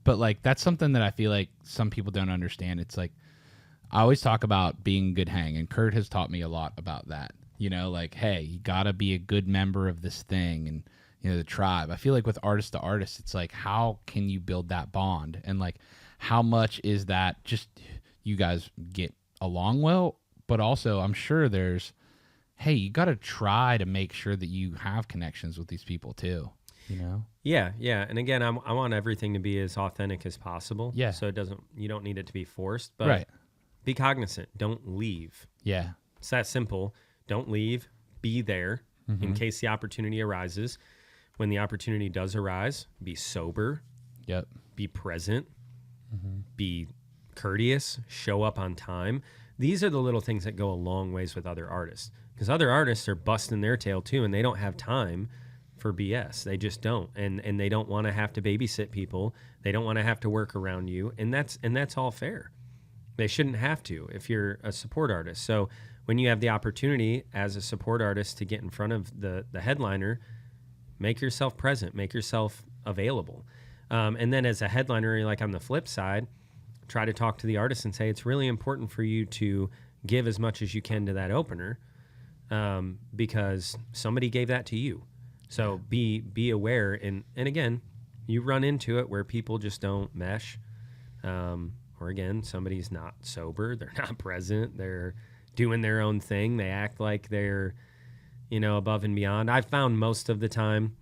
But like, that's something that I feel like some people don't understand. It's like, I always talk about being a good hang, and Kurt has taught me a lot about that. Like, hey, you gotta be a good member of this thing, and the tribe. I feel like with artist to artist, it's like, how can you build that bond, and like, how much is that just you guys get along well? But also, I'm sure there's, hey, you got to try to make sure that you have connections with these people too, Yeah. And again, I want everything to be as authentic as possible. Yeah. So you don't need it to be forced, but right. Be cognizant. Don't leave. Yeah. It's that simple. Don't leave. Be there in case the opportunity arises. When the opportunity does arise, be sober. Yep. Be present. Be courteous. Show up on time. These are the little things that go a long ways with other artists, because other artists are busting their tail too, and they don't have time for BS. They just don't, and they don't want to have to babysit people. They don't want to have to work around you, and that's all fair. They shouldn't have to if you're a support artist. So when you have the opportunity as a support artist to get in front of the headliner, make yourself present, make yourself available, and then as a headliner, like on the flip side, try to talk to the artist and say, it's really important for you to give as much as you can to that opener, because somebody gave that to you. So be aware. And again, you run into it where people just don't mesh. Or again, somebody's not sober. They're not present. They're doing their own thing. They act like they're, above and beyond. I've found most of the time,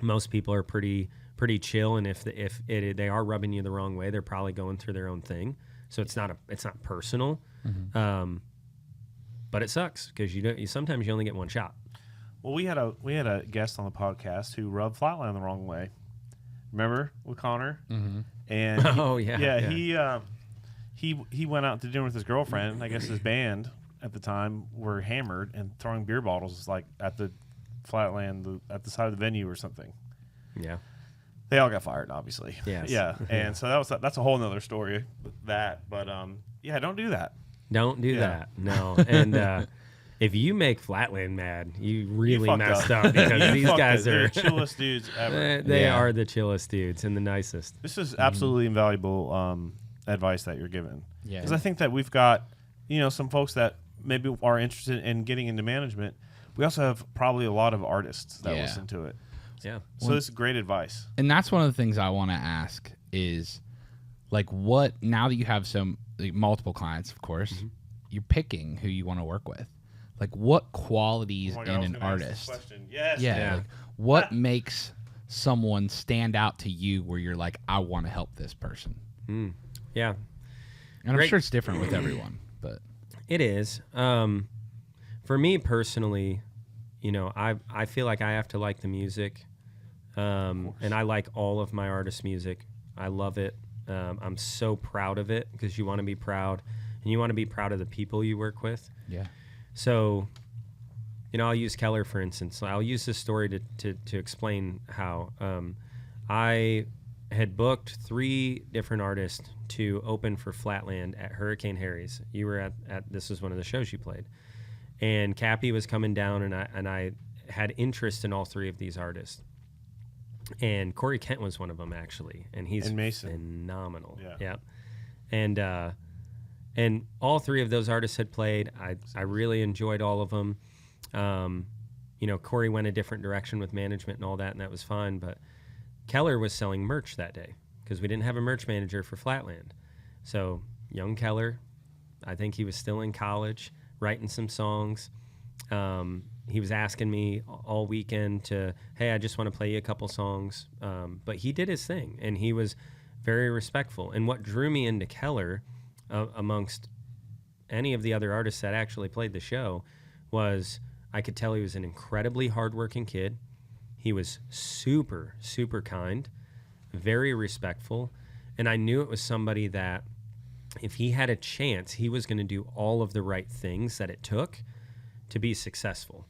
most people are pretty chill, and if they are rubbing you the wrong way, they're probably going through their own thing. So it's not personal, but it sucks because sometimes you only get one shot. Well, we had a guest on the podcast who rubbed Flatland the wrong way. Remember with Connor? Mm-hmm. And he went out to dinner with his girlfriend. I guess his band at the time were hammered and throwing beer bottles like at the Flatland at the side of the venue or something. Yeah. They all got fired, obviously. Yes. Yeah. And so that's a whole nother story. But don't do that. Don't do that. No. And if you make Flatland mad, you really messed up because these guys are the chillest dudes ever. They are the chillest dudes and the nicest. This is absolutely invaluable advice that you're giving. Yeah. Because I think that we've got some folks that maybe are interested in getting into management, we also have probably a lot of artists that listen to it. Yeah. So this is great advice. And that's one of the things I want to ask is, like, what, now that you have multiple clients, of course, you're picking who you want to work with. Like, what qualities in an artist? Yes. Yeah. Like, what makes someone stand out to you where you're like, I want to help this person? Yeah. And I'm sure it's different with everyone, but it is. For me personally, I feel like I have to like the music, and I like all of my artists' music. I love it. I'm so proud of it because you want to be proud, and you want to be proud of the people you work with. Yeah. So, I'll use Keller, for instance. I'll use this story to explain how I had booked 3 different artists to open for Flatland at Hurricane Harry's. You were at this was one of the shows you played. And Cappy was coming down, and I had interest in all 3 of these artists. And Corey Kent was one of them, actually. And he's phenomenal. Yeah. And all 3 of those artists had played. I really enjoyed all of them. Corey went a different direction with management and all that, and that was fine. But Keller was selling merch that day because we didn't have a merch manager for Flatland. So young Keller, I think he was still in college, writing some songs. He was asking me all weekend hey, I just want to play you a couple songs. But he did his thing, and he was very respectful. And what drew me into Keller, amongst any of the other artists that actually played the show, was I could tell he was an incredibly hardworking kid. He was super, super kind, very respectful. And I knew it was somebody that if he had a chance, he was going to do all of the right things that it took to be successful.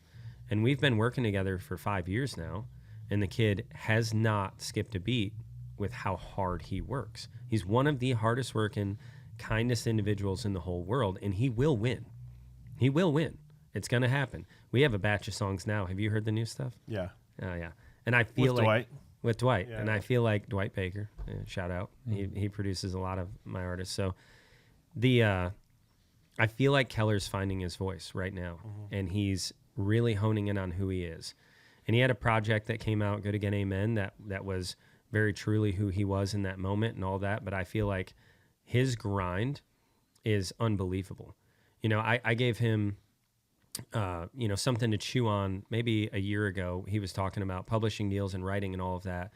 And we've been working together for 5 years now, and the kid has not skipped a beat with how hard he works. He's one of the hardest working, kindest individuals in the whole world, and he will win. He will win. It's going to happen. We have a batch of songs now. Have you heard the new stuff? Yeah. Oh, yeah. And I feel With Dwight. Yeah. And I feel like Dwight Baker, shout out. He produces a lot of my artists. So I feel like Keller's finding his voice right now, and he's really honing in on who he is. And he had a project that came out, Good Again Amen, that was very truly who he was in that moment and all that. But I feel like his grind is unbelievable. I gave him something to chew on maybe a year ago. He was talking about publishing deals and writing and all of that.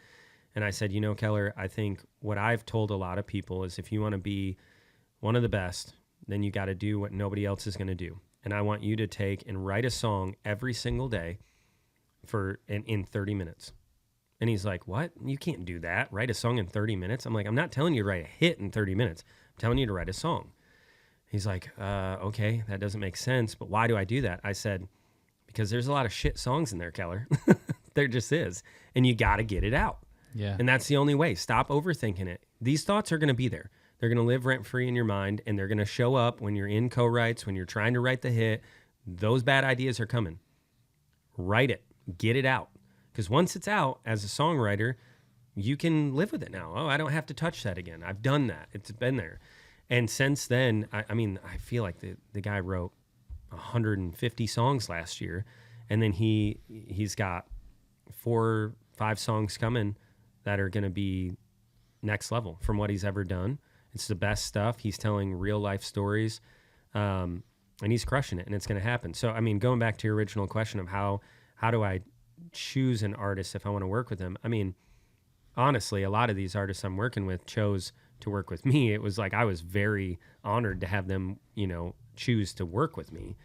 And I said, Keller, I think what I've told a lot of people is if you want to be one of the best, then you got to do what nobody else is going to do. And I want you to take and write a song every single day in 30 minutes. And he's like, what? You can't do that. Write a song in 30 minutes. I'm like, I'm not telling you to write a hit in 30 minutes. I'm telling you to write a song. He's like, okay, that doesn't make sense, but why do I do that? I said, because there's a lot of shit songs in there, Keller. There just is. And you got to get it out. Yeah. And that's the only way. Stop overthinking it. These thoughts are going to be there. They're going to live rent-free in your mind, and they're going to show up when you're in co-writes, when you're trying to write the hit. Those bad ideas are coming. Write it. Get it out. Because once it's out, as a songwriter, you can live with it now. Oh, I don't have to touch that again. I've done that. It's been there. And since then, I feel like the guy wrote 150 songs last year, and then he's got 4 or 5 songs coming that are going to be next level from what he's ever done. It's the best stuff. He's telling real life stories, and he's crushing it, and it's going to happen. So, going back to your original question of how do I choose an artist if I want to work with them? Honestly, a lot of these artists I'm working with chose to work with me. It was like I was very honored to have them, choose to work with me.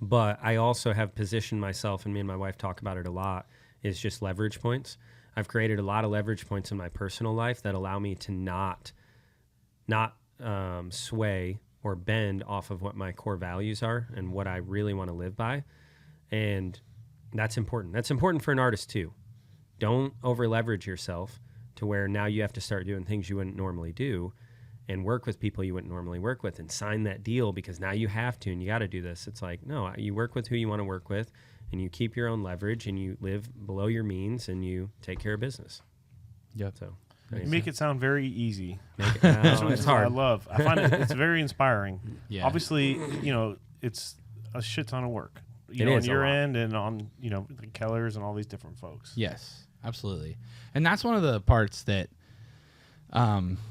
But I also have positioned myself, and me and my wife talk about it a lot, is just leverage points. I've created a lot of leverage points in my personal life that allow me to not sway or bend off of what my core values are and what I really want to live by. And that's important. That's important for an artist too. Don't over leverage yourself to where now you have to start doing things you wouldn't normally do and work with people you wouldn't normally work with and sign that deal because now you have to and you got to do this. It's like, no, you work with who you want to work with and you keep your own leverage and you live below your means and you take care of business. Yep. So You make it sound very easy. It's hard. I find it's very inspiring. Yeah. Obviously, it's a shit ton of work. On your end and on, the Kellers and all these different folks. Yes, absolutely. And that's one of the parts that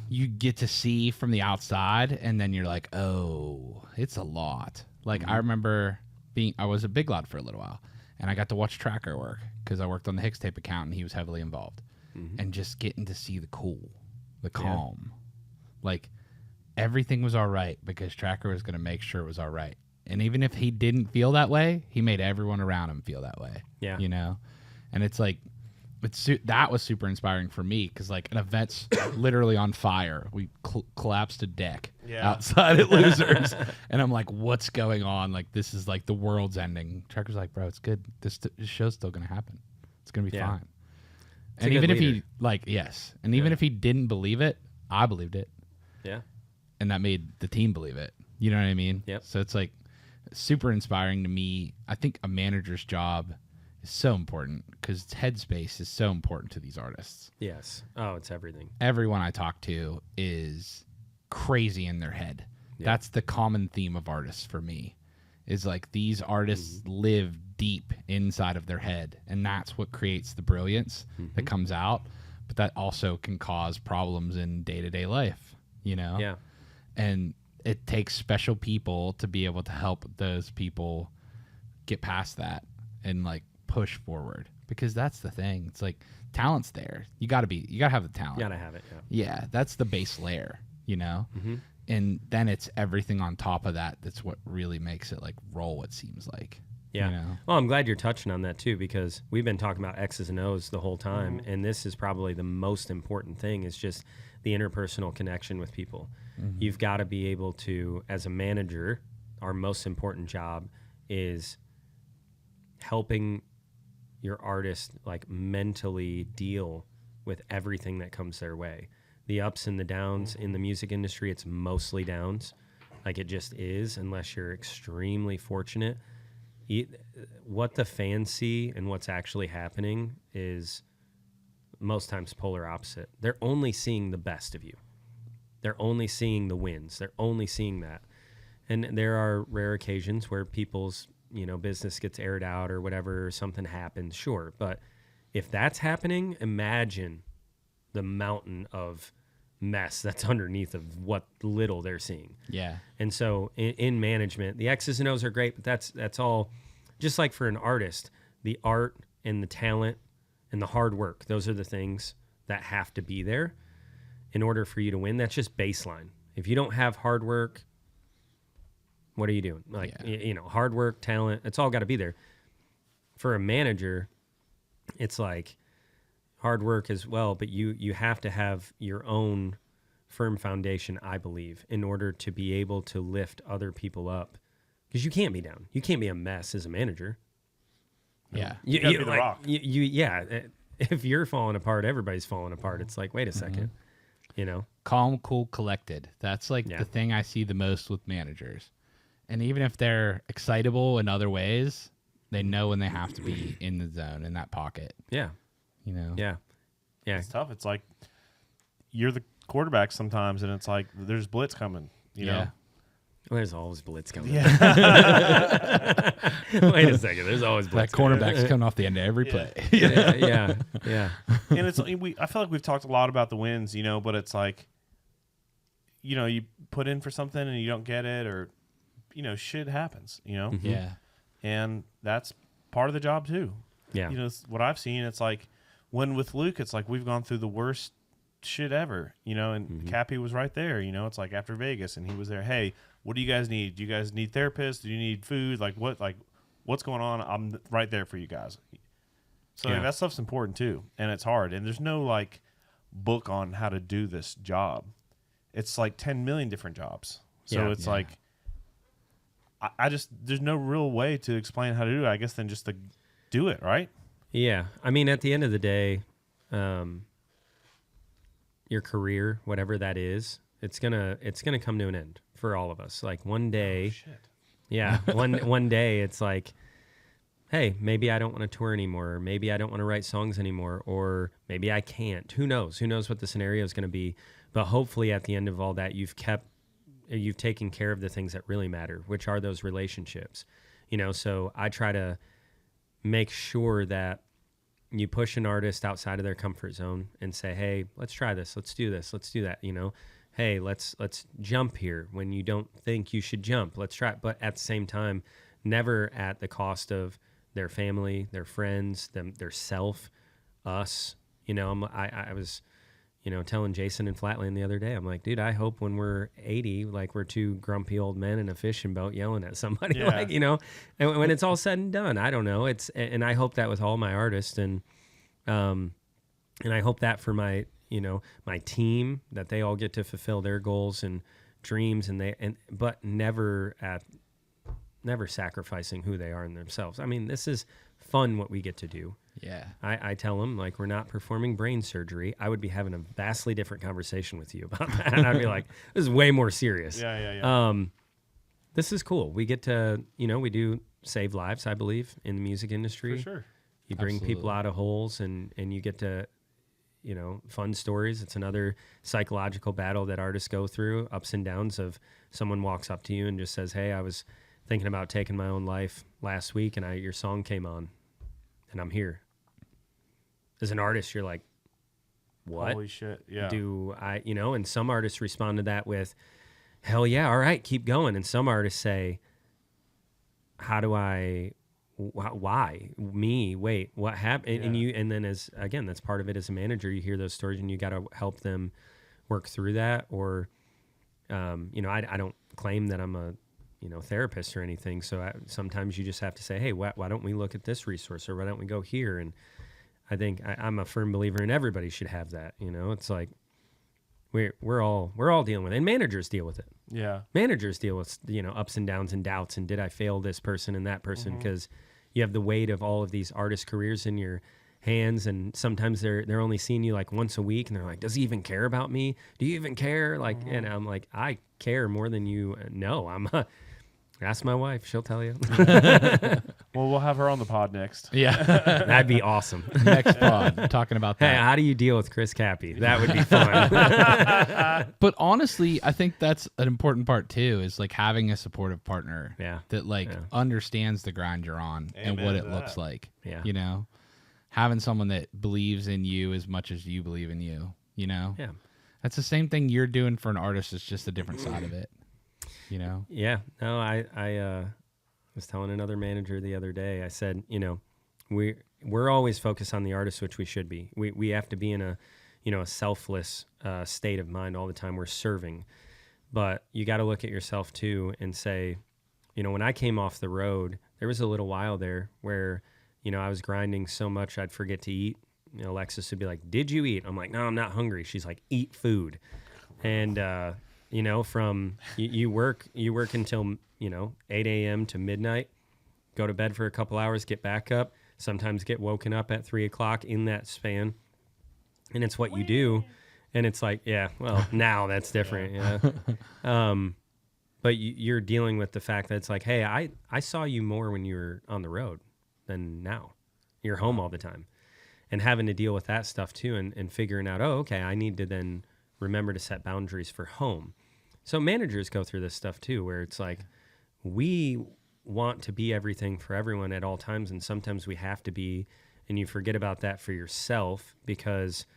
you get to see from the outside, and then you're like, oh, it's a lot. Like, I remember I was at Big Lot for a little while, and I got to watch Tracker work because I worked on the Hicks tape account, and he was heavily involved. And just getting to see the calm. Like, everything was all right because Tracker was going to make sure it was all right. And even if he didn't feel that way, he made everyone around him feel that way. Yeah. And it's like, that was super inspiring for me because, like, an event's literally on fire. We collapsed a deck outside at Losers. And I'm like, what's going on? Like, this is like the world's ending. Tracker's like, bro, it's good. This show's still going to happen. It's going to be fine. And even if he, even if he didn't believe it, I believed it. Yeah. And that made the team believe it. You know what I mean? Yep. So it's like super inspiring to me. I think a manager's job is so important because headspace is so important to these artists. Yes. Oh, it's everything. Everyone I talk to is crazy in their head. Yeah. That's the common theme of artists for me, is like these artists live deep inside of their head, and that's what creates the brilliance that comes out. But that also can cause problems in day-to-day life, Yeah. And it takes special people to be able to help those people get past that and like push forward, because that's the thing. It's like talent's there. You gotta have the talent. You gotta have it. Yeah, that's the base layer, and then it's everything on top of that. That's what really makes it like roll. It seems like. Yeah. Well, I'm glad you're touching on that too, because we've been talking about X's and O's the whole time, and this is probably the most important thing, is just the interpersonal connection with people. You've got to be able to, as a manager, our most important job is helping your artist like mentally deal with everything that comes their way. The ups and the downs in the music industry, it's mostly downs. Like, it just is, unless you're extremely fortunate. What the fans see and what's actually happening is most times polar opposite. They're only seeing the best of you. They're only seeing the wins. They're only seeing that. And there are rare occasions where people's, business gets aired out or whatever, or something happens, sure. But if that's happening, imagine the mountain of mess that's underneath of what little they're seeing. Yeah. And so in management, the X's and O's are great, but that's all. Just like for an artist, the art and the talent and the hard work, those are the things that have to be there in order for you to win. That's just baseline. If you don't have hard work, what are you doing? Like, hard work, talent, it's all got to be there. For a manager, it's like hard work as well, but you have to have your own firm foundation, I believe, in order to be able to lift other people up. Because you can't be down. You can't be a mess as a manager. Yeah. You gotta be the rock. If you're falling apart, everybody's falling apart. It's like, wait a second, Calm, cool, collected. That's like the thing I see the most with managers. And even if they're excitable in other ways, they know when they have to be in the zone, in that pocket. Yeah. Yeah. It's tough. It's like you're the quarterback sometimes, and it's like there's blitz coming, you know? Well, there's always blitz coming. Yeah. Wait a second. There's always blitz. That cornerback's coming off the end of every play. Yeah. And it's I feel like we've talked a lot about the wins, but it's like, you put in for something and you don't get it, or, shit happens, Yeah. And that's part of the job too. Yeah. What I've seen, it's like when with Luke, it's like we've gone through the worst shit ever, and Cappy was right there, it's like after Vegas, and he was there. Hey, what do you guys need? Do you guys need therapists? Do you need food? What's going on? I'm right there for you guys. So that stuff's important too, and it's hard, and there's no book on how to do this job. It's like 10 million different jobs. So it's like I just, there's no real way to explain how to do it, I guess, than just to do it, right? Yeah. I mean, at the end of the day, your career, whatever that is, it's gonna come to an end for all of us. Like one day, one day, it's like, hey, maybe I don't want to tour anymore, or maybe I don't want to write songs anymore, or maybe I can't. Who knows? Who knows what the scenario is going to be? But hopefully at the end of all that, you've taken care of the things that really matter, which are those relationships. So I try to make sure that you push an artist outside of their comfort zone and say, hey, let's try this. Let's do this. Let's do that. Hey, let's jump here when you don't think you should jump. Let's try it. But at the same time, never at the cost of their family, their friends, their self, us. I was, telling Jason in Flatland the other day, I'm like, dude, I hope when we're 80, like we're two grumpy old men in a fishing boat yelling at somebody, and when it's all said and done, I don't know. And I hope that with all my artists, and I hope that for my, my team, that they all get to fulfill their goals and dreams, but never sacrificing who they are in themselves. I mean, this is fun what we get to do. Yeah. I tell them, like, we're not performing brain surgery. I would be having a vastly different conversation with you about that. And I'd be like, this is way more serious. Yeah. This is cool. We get to, we do save lives, I believe, in the music industry. For sure. You bring people out of holes, and you get to, fun stories. It's another psychological battle that artists go through, ups and downs of someone walks up to you and just says, hey, I was thinking about taking my own life last week, and your song came on, and I'm here. As an artist, you're like, what? Holy shit, yeah. Do I, and some artists respond to that with, hell yeah, all right, keep going. And some artists say, why? Me? Wait, what happened? Yeah. And then that's part of it as a manager, you hear those stories and you got to help them work through that. Or, I don't claim that I'm a, therapist or anything. So sometimes you just have to say, hey, why don't we look at this resource, or why don't we go here? And I think I'm a firm believer in everybody should have that. It's like we're all dealing with it, and managers deal with it. Yeah, managers deal with ups and downs and doubts, and did I fail this person and that person, because you have the weight of all of these artist careers in your hands, and sometimes they're only seeing you like once a week, and they're like, does he even care about me? Do you even care? Like, and I'm like, I care more than you know. Ask my wife; she'll tell you. Well, we'll have her on the pod next. Yeah. That'd be awesome. Next pod, talking about that. Hey, how do you deal with Chris Cappy? That would be fun. But honestly, I think that's an important part too, is like having a supportive partner that understands the grind you're on and what it looks like. Yeah. Having someone that believes in you as much as you believe in you, Yeah. That's the same thing you're doing for an artist. It's just a different side of it, Yeah. No, I was telling another manager the other day, I said, we're always focused on the artist, which we should be. We have to be in a selfless state of mind all the time. We're serving, but you got to look at yourself too and say, when I came off the road, there was a little while there where, I was grinding so much I'd forget to eat. Alexis would be like, did you eat? I'm like, no, I'm not hungry. She's like, eat food. And, from you work until, 8 a.m. to midnight, go to bed for a couple hours, get back up, sometimes get woken up at 3 o'clock in that span. And it's what you do. And it's like, yeah, well, now that's different. Yeah. But you're dealing with the fact that it's like, hey, I saw you more when you were on the road than now. You're home all the time. And having to deal with that stuff too, and figuring out, oh, okay, I need to then remember to set boundaries for home. So managers go through this stuff too, where it's like, we want to be everything for everyone at all times, and sometimes we have to be, and you forget about that for yourself because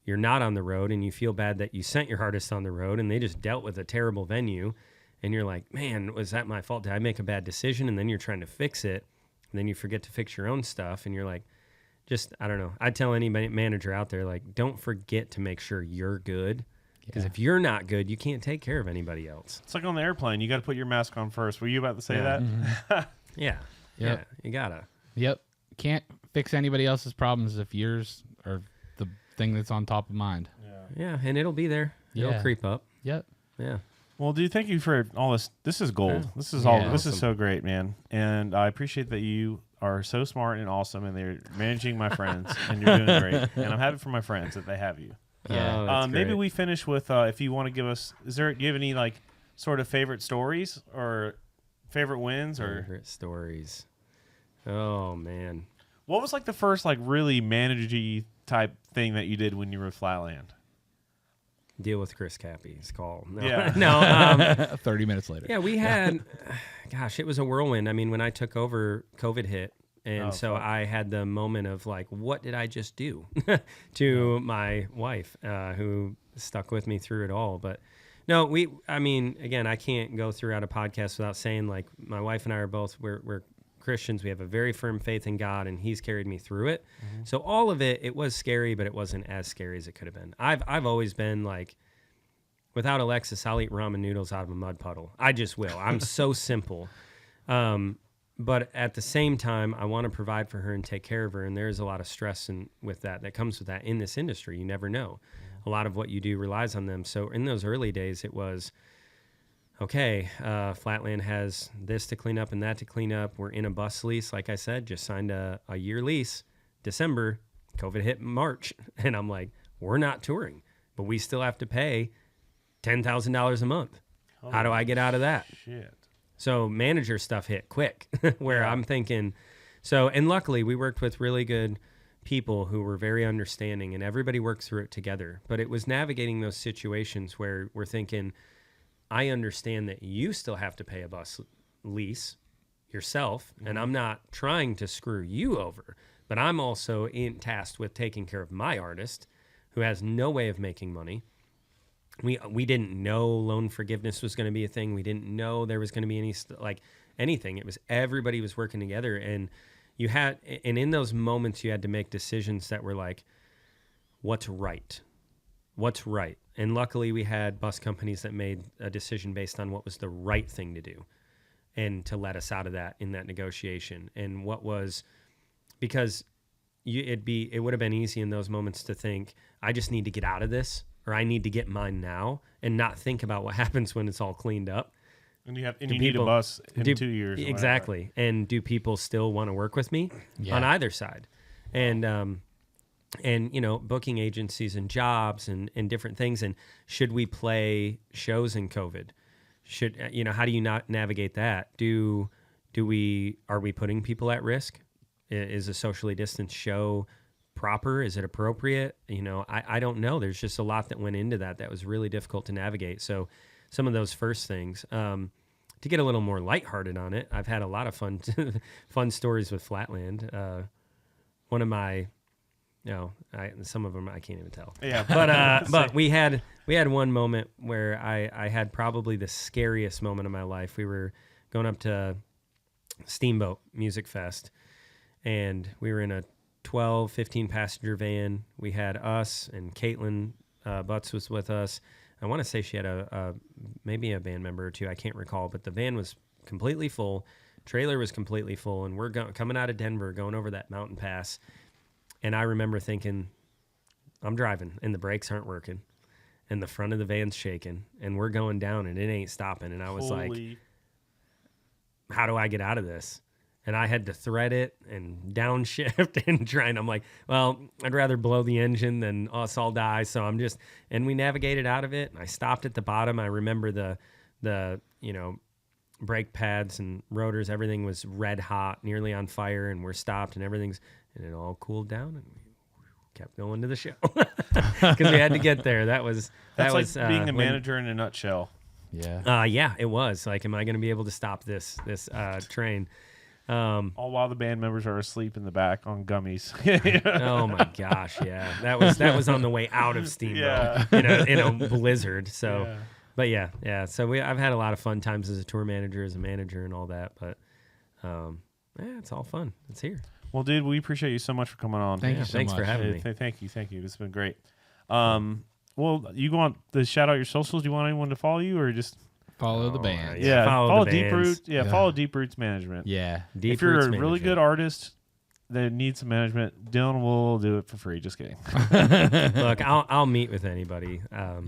you're not on the road, and you feel bad that you sent your artist on the road and they just dealt with a terrible venue, and you're like, man, was that my fault? Did I make a bad decision? And then you're trying to fix it, and then you forget to fix your own stuff, and you're like, I don't know. I tell any manager out there, like, don't forget to make sure you're good. Because if you're not good, you can't take care of anybody else. It's like on the airplane. You got to put your mask on first. Were you about to say that? Mm-hmm. Yeah. Yep. Yeah. You got to. Yep. Can't fix anybody else's problems if yours are the thing that's on top of mind. Yeah. And it'll be there. It'll creep up. Yep. Yeah. Well, dude, thank you for all this. This is gold. This is This is so great, man. And I appreciate that you are so smart and awesome, and they're managing my friends, and you're doing great. And I'm happy for my friends that they have you. Yeah. Maybe we finish with if you want to give us. Do you have any like sort of favorite stories or favorite wins or favorite stories? Oh man. What was like the first like really manager-y type thing that you did when you were at Flatland? Deal with Chris Cappy. It's called. No. Yeah. No. 30 minutes later. Yeah, we had. Gosh, it was a whirlwind. I mean, when I took over, COVID hit. And so I had the moment of like, what did I just do to my wife, who stuck with me through it all? But no, I mean, again, I can't go throughout a podcast without saying like my wife and I are both, we're Christians. We have a very firm faith in God, and he's carried me through it. Mm-hmm. So all of it was scary, but it wasn't as scary as it could have been. I've always been like, without Alexis, I'll eat ramen noodles out of a mud puddle. I just will. I'm so simple. But at the same time, I want to provide for her and take care of her. And there's a lot of stress with that comes with that in this industry. You never know. A lot of what you do relies on them. So in those early days, it was, okay, Flatland has this to clean up and that to clean up. We're in a bus lease, like I said, just signed a year lease. December, COVID hit in March. And I'm like, we're not touring, but we still have to pay $10,000 a month. How do I get out of that? Shit. So manager stuff hit quick where I'm thinking, and luckily we worked with really good people who were very understanding, and everybody worked through it together. But it was navigating those situations where we're thinking, I understand that you still have to pay a bus lease yourself, and I'm not trying to screw you over, but I'm also tasked with taking care of my artist who has no way of making money. We didn't know loan forgiveness was going to be a thing. We didn't know there was going to be anything. It was everybody was working together, and in those moments you had to make decisions that were like, what's right? What's right? And luckily we had bus companies that made a decision based on what was the right thing to do and to let us out of that in that negotiation. And because it would have been easy in those moments to think, I just need to get out of this, or I need to get mine now, and not think about what happens when it's all cleaned up. And you need a bus in 2 years. Exactly. And do people still want to work with me on either side? And booking agencies and jobs and different things. And should we play shows in COVID? How do you not navigate that? Are we putting people at risk? Is a socially distanced show proper? Is it appropriate? I don't know. There's just a lot that went into that was really difficult to navigate. So some of those first things, to get a little more lighthearted on it, I've had a lot of fun stories with Flatland. One of my, some of them I can't even tell. Yeah. But we had one moment where I had probably the scariest moment of my life. We were going up to Steamboat Music Fest, and we were in a 12, 15 passenger van. We had us, and Caitlin Butts was with us. I want to say she had maybe a band member or two. I can't recall, but the van was completely full. Trailer was completely full, and we're coming out of Denver, going over that mountain pass. And I remember thinking, I'm driving, and the brakes aren't working, and the front of the van's shaking, and we're going down, and it ain't stopping. And I was like, how do I get out of this? And I had to thread it and downshift and try. And I'm like, well, I'd rather blow the engine than us all die. So and we navigated out of it. And I stopped at the bottom. I remember the brake pads and rotors, everything was red hot, nearly on fire. And we're stopped and and it all cooled down. And we kept going to the show because we had to get there. That's like being a manager in a nutshell. Yeah. Yeah, it was like, am I going to be able to stop this train? All while the band members are asleep in the back on gummies. Oh my gosh, yeah, that was on the way out of Steamboat in a blizzard. So, but yeah. So I've had a lot of fun times as a tour manager, as a manager, and all that. But it's all fun. It's here. Well, dude, we appreciate you so much for coming on. Thanks for having me. Thank you. This has been great. Well, you want to shout out your socials? Do you want anyone to follow you, or just follow the band? Yeah, follow the Deep bands. Roots. Yeah, follow Deep Roots Management. Yeah, if you're a really good artist that needs some management, Dylan will do it for free. Just kidding. Look, I'll meet with anybody. I'll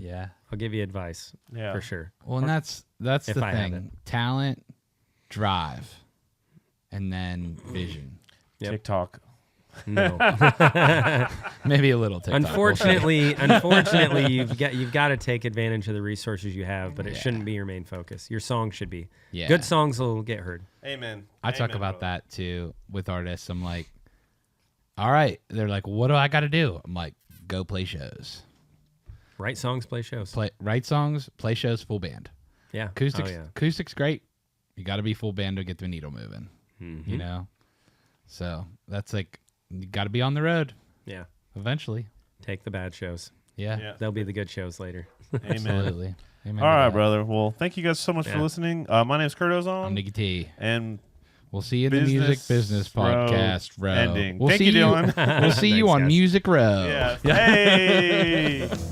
give you advice. Yeah, for sure. Well, and that's the thing: talent, drive, and then vision. TikTok. No. Maybe a little TikTok. Unfortunately, you've got to take advantage of the resources you have, but it shouldn't be your main focus. Your song should be. Yeah. Good songs will get heard. Amen. I talk about that too with artists. I'm like, all right. They're like, what do I got to do? I'm like, go play shows. Write songs, play shows. Write songs, play shows, full band. Yeah. Acoustic's great. You got to be full band to get the needle moving. Mm-hmm. You know? So that's like, you got to be on the road. Yeah. Eventually. Take the bad shows. Yeah. They'll be the good shows later. Amen. Absolutely. Amen. All right, brother. Well, thank you guys so much for listening. My name is Kurt Ozan. I'm Nicky T. And we'll see you in the Music Business Podcast Row. Ending. We'll Thank you, Dylan. We'll see you on guys. Music Row. Yeah. Hey.